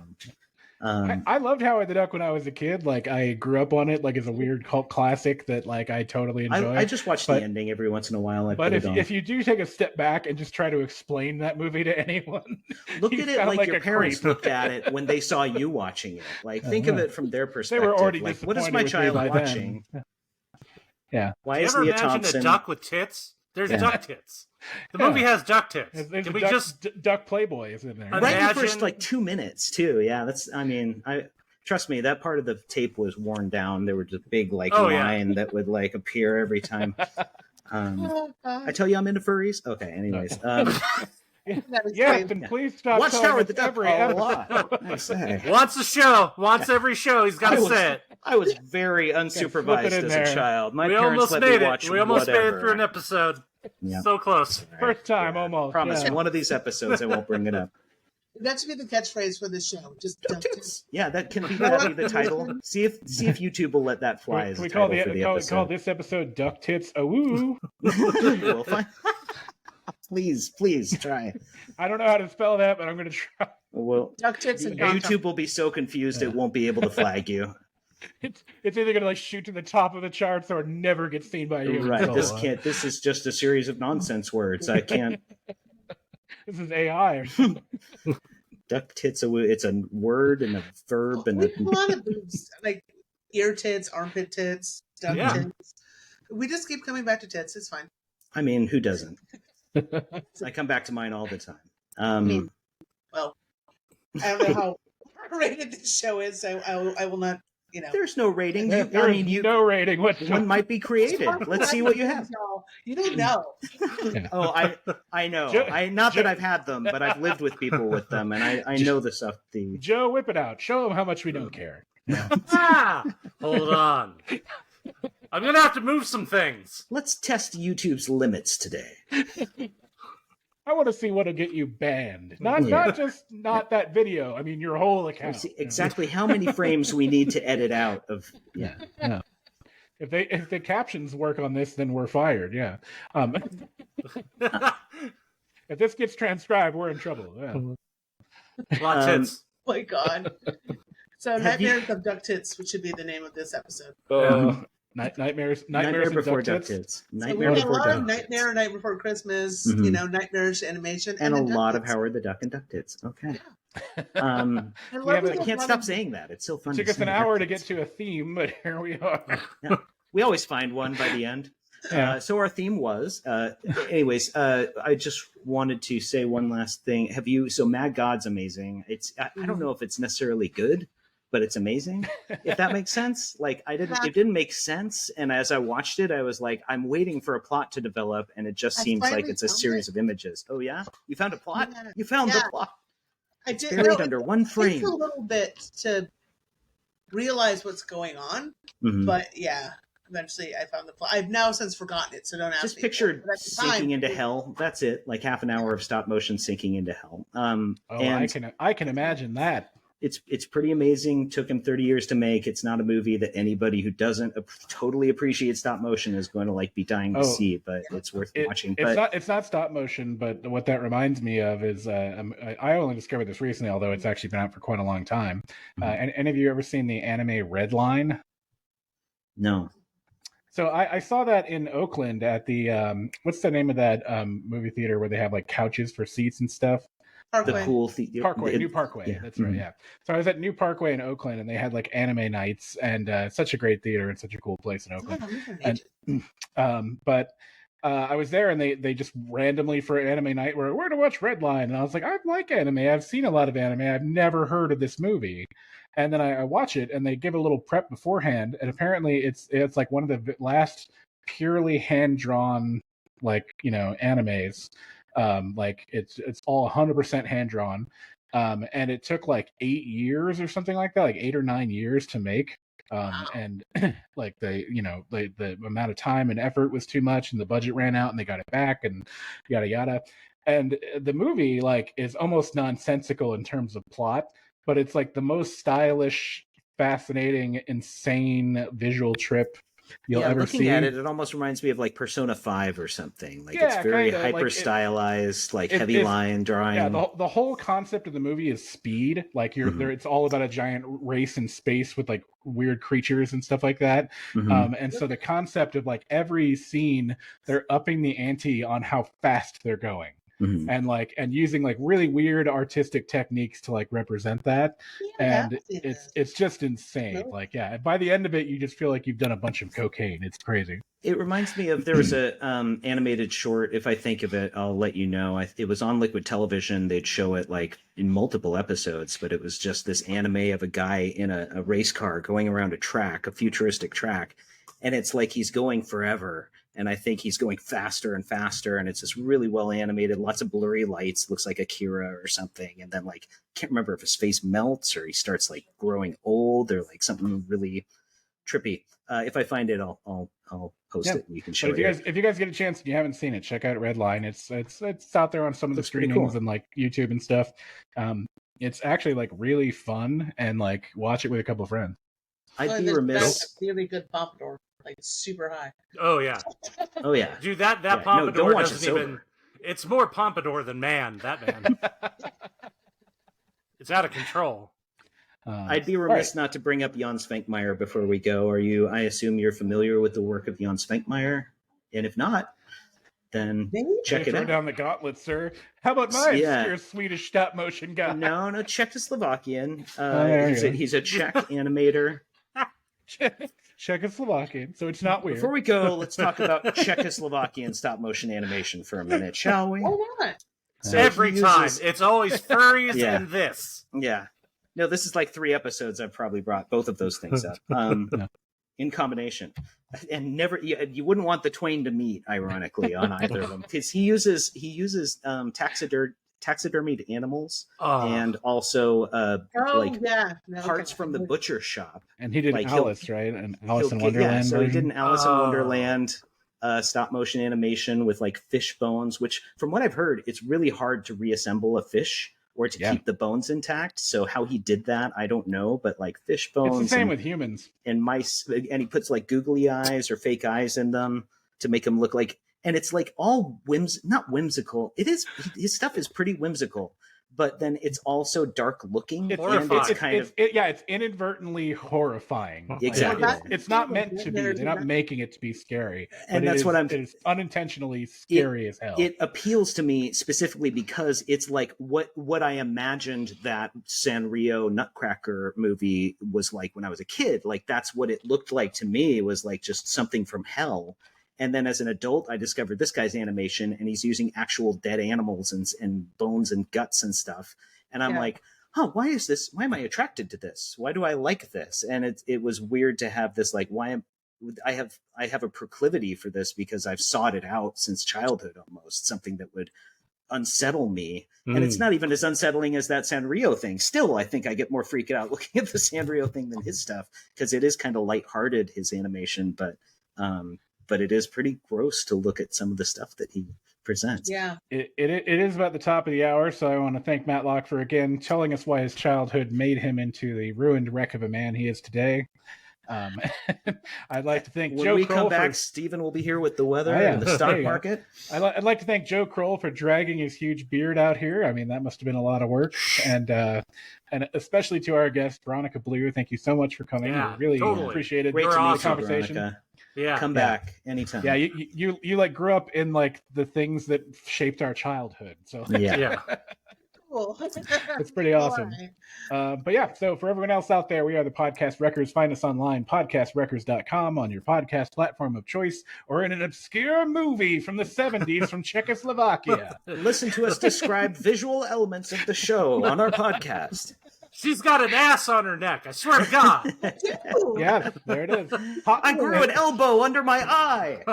I loved Howard the Duck when I was a kid. Like I grew up on it, like as a weird cult classic that like I totally enjoy. I just watch the ending every once in a while. But if you do take a step back and just try to explain that movie to anyone, look you at it sound like your a parents creep. looked at it when they saw you watching it. Like think of it from their They perspective. were already like, what disappointed is my with me child by watching? then. Yeah. Why Do you is ever Leah imagine Thompson? a duck with tits? There's Yeah. duck tits. The Yeah. movie has duck tits. There's Can a we duck, just duck Playboy is in there. Right. Right in the Imagine- first like 2 minutes too. Yeah, that's. I mean, trust me, that part of the tape was worn down. There was a big like Oh, yeah. line that would like appear every time. Oh, God. I tell you, I'm into furries. Okay, anyways. That is Yes, great. and please stop Watch telling Howard us the Duck every a episode. lot. I say. wants a show, wants every show. He's got I to was- say it. I was very slip unsupervised it in as there. a child. My We parents almost let made me it. watch We almost made it whatever. through an episode. Yeah. So close. First time, almost. Promise. Yeah. One of these episodes, I won't bring it up. That should be the catchphrase for this show. Just duck tits. Yeah, that can be that'll be the title. See if YouTube will let that fly as Can a we call title for the episode. call this episode "Duck Tits"? A woo! We'll find- please try. I don't know how to spell that, but I'm going to try. Well, Duck tits and duck YouTube will be so confused it won't be able to flag you. It's either going to like shoot to the top of the charts or never get seen by you. Right. This is just a series of nonsense words. I can't. This is AI or something. Duck tits. It's a word and a verb and We a. have a lot of boobs, like ear tits, armpit tits, duck Yeah. tits. We just keep coming back to tits. It's fine. I mean, who doesn't? I come back to mine all the time. Well, I don't know how rated this show is, so I will not. You know, There's no rating. There is no rating. One might be created. Let's see what you have. You don't know. Oh, I know. Joe- Not Joe- that I've had them, but I've lived with people with them, and I know the stuff. Joe, whip it out. Show them how much we don't care. Hold on. I'm gonna have to move some things. Let's test YouTube's limits today. I want to see what'll get you banned. Not that video. I mean, your whole account. See exactly how many frames we need to edit out of. Yeah. If the captions work on this, then we're fired. Yeah. If this gets transcribed, we're in trouble. Yeah. Lot of tits. Oh my God. So Have you- Nightmares of Duck Tits, which should be the name of this episode. Nightmares Nightmare Before and Duck Duck Tits. Tits. So we Nightmare have a Before lot of Duck Tits. Nightmare, Night Before Christmas, Mhm. Nightmares animation, And a then Duck lot of Tits. Howard the Duck and Duck Tits. Okay. I love have that a- I can't a lot stop of- saying that. It's so fun. It to took us say an Duck hour to Tits. get to a theme, but here we are. We always find one by the end. Yeah. So our theme was, anyways. I just wanted to say one last thing. So Mad God's amazing. I don't know if it's necessarily good, but it's amazing. If that makes sense. Like it didn't make sense. And as I watched it, I was like, I'm waiting for a plot to develop, and it just I seems like finally it's a found series of images. Oh yeah, you found a plot. Yeah. You found Yeah. the plot. I did Buried know under one it takes frame. a little bit to realize what's going on, Mhm. but yeah, eventually I found the plot. I've now since forgotten it, so don't ask Just me. picture But at the sinking time- into hell. That's it. Like half an hour of stop motion sinking into hell. Oh, And I can imagine that. it's pretty amazing. Took him 30 years to make. It's not a movie that anybody who doesn't totally appreciate stop motion is going to like be dying to Oh. see, but it's worth watching. But It's not stop motion, but what that reminds me of is I only discovered this recently, although it's actually been out for quite a long time. And any of you ever seen the anime Red Line? no, So I saw that in Oakland at the what's the name of that movie theater where they have like couches for seats and stuff? the Parkway. cool Parkway, New Parkway. yeah, That's right. mhm. Yeah. So I was at New Parkway in Oakland, and they had like anime nights, and it's such a great theater and such a cool place in Oh, Oakland. I'm looking at And- it. But I was there and they just randomly for anime night were to watch Redline, and I was like, I like anime. I've seen a lot of anime. I've never heard of this movie. And then I watch it, and they give a little prep beforehand, and apparently it's like one of the last purely hand drawn animes. Like it's all 100% hand drawn, and it took like 8 years or something like that, like 8 or 9 years to make. And like the amount of time and effort was too much, and the budget ran out, and they got it back, and yada yada. And the movie like is almost nonsensical in terms of plot, but it's like the most stylish, fascinating, insane visual trip you'll ever looking see. at it almost reminds me of like Persona 5 or something. Like it's very kinda, hyper stylized, like heavy line drawing. Yeah, the whole concept of the movie is speed. Like you're there, it's all about a giant race in space with like weird creatures and stuff like that. And so the concept of like every scene, they're upping the ante on how fast they're going. And using like really weird artistic techniques to like represent that. And it's just insane. Like, yeah, by the end of it, you just feel like you've done a bunch of cocaine. It's crazy. It reminds me of, there was a animated short. If I think of it, I'll let you know. It was on Liquid Television. They'd show it like in multiple episodes, but it was just this anime of a guy in a race car going around a futuristic track. And it's like he's going forever. And I think he's going faster and faster. And it's just really well animated, lots of blurry lights, looks like Akira or something. And then like, can't remember if his face melts or he starts like growing old or like something really trippy. If I find it, I'll post it and you can show it. If you guys get a chance and you haven't seen it, check out Redline. It's out there on some of the screenings and like YouTube and stuff. It's actually like really fun, and like watch it with a couple of friends. I'd be remiss. Really good pompadour, like super high. Oh yeah, oh yeah, dude. That pompadour doesn't even. It's more pompadour than man. That man. It's out of control. I'd be remiss not to bring up Jan Svankmajer before we go. I assume you're familiar with the work of Jan Svankmajer, and if not, then check it out. Throw down the gauntlet, sir. How about my obscure Swedish stop motion guy? No, Czechoslovakian. He's a Czech animator. Czechoslovakian, so it's not weird. Before we go, let's talk about Czechoslovakian stop motion animation for a minute, shall we? Why not? So every time, it's always furries and this. Yeah. No, this is like 3 episodes I've probably brought both of those things up in combination. And never, you wouldn't want the twain to meet, ironically, on either of them. Because he uses taxidermied animals and also parts from the butcher shop. And he did like Alice, right? And Alice in Wonderland. Yeah, so he did an Alice in Wonderland stop motion animation with like fish bones, which from what I've heard, it's really hard to reassemble a fish or to keep the bones intact. So how he did that, I don't know, but like fish bones. It's the same with humans. And mice, and he puts like googly eyes or fake eyes in them to make them look like, and it's like all not whimsical. It is, his stuff is pretty whimsical, but then it's also dark looking. It's inadvertently horrifying. Exactly. Like, it's not meant to be. They're not making it to be scary. And that's it is unintentionally scary as hell. It appeals to me specifically because it's like what I imagined that Sanrio Nutcracker movie was like when I was a kid. Like that's what it looked like to me. It was like just something from hell. And then as an adult, I discovered this guy's animation, and he's using actual dead animals and bones and guts and stuff. And I'm like, why is this? Why am I attracted to this? Why do I like this? And it was weird to have this, like, I have a proclivity for this because I've sought it out since childhood, almost something that would unsettle me. And it's not even as unsettling as that Sanrio thing. Still, I think I get more freaked out looking at the Sanrio thing than his stuff, because it is kind of lighthearted, his animation, but it is pretty gross to look at some of the stuff that he presents. Yeah. It is about the top of the hour, so I want to thank Matlock for, again, telling us why his childhood made him into the ruined wreck of a man he is today. I'd like to thank Joe Kroll. When we come back, Stephen will be here with the weather and the stock market. I'd like to thank Joe Kroll for dragging his huge beard out here. I mean, that must have been a lot of work. And especially to our guest, Bronica Blue, thank you so much for coming. Yeah, we really appreciated the conversation. Veronica. Yeah, come back anytime. Yeah, you like grew up in like the things that shaped our childhood. So yeah. cool. It's pretty awesome. But yeah, so for everyone else out there, we are the Podcast Records. Find us online, podcastrecords.com, on your podcast platform of choice, or in an obscure movie from the 70s from Czechoslovakia. Listen to us describe visual elements of the show on our podcast. She's got an ass on her neck. I swear to God. Yeah, there it is. I grew an elbow under my eye.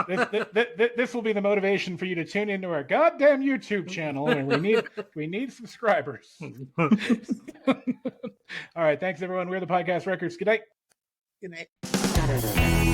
This will be the motivation for you to tune into our goddamn YouTube channel, and we need subscribers. All right, thanks everyone. We're the Podcast Records. Good night. Good night.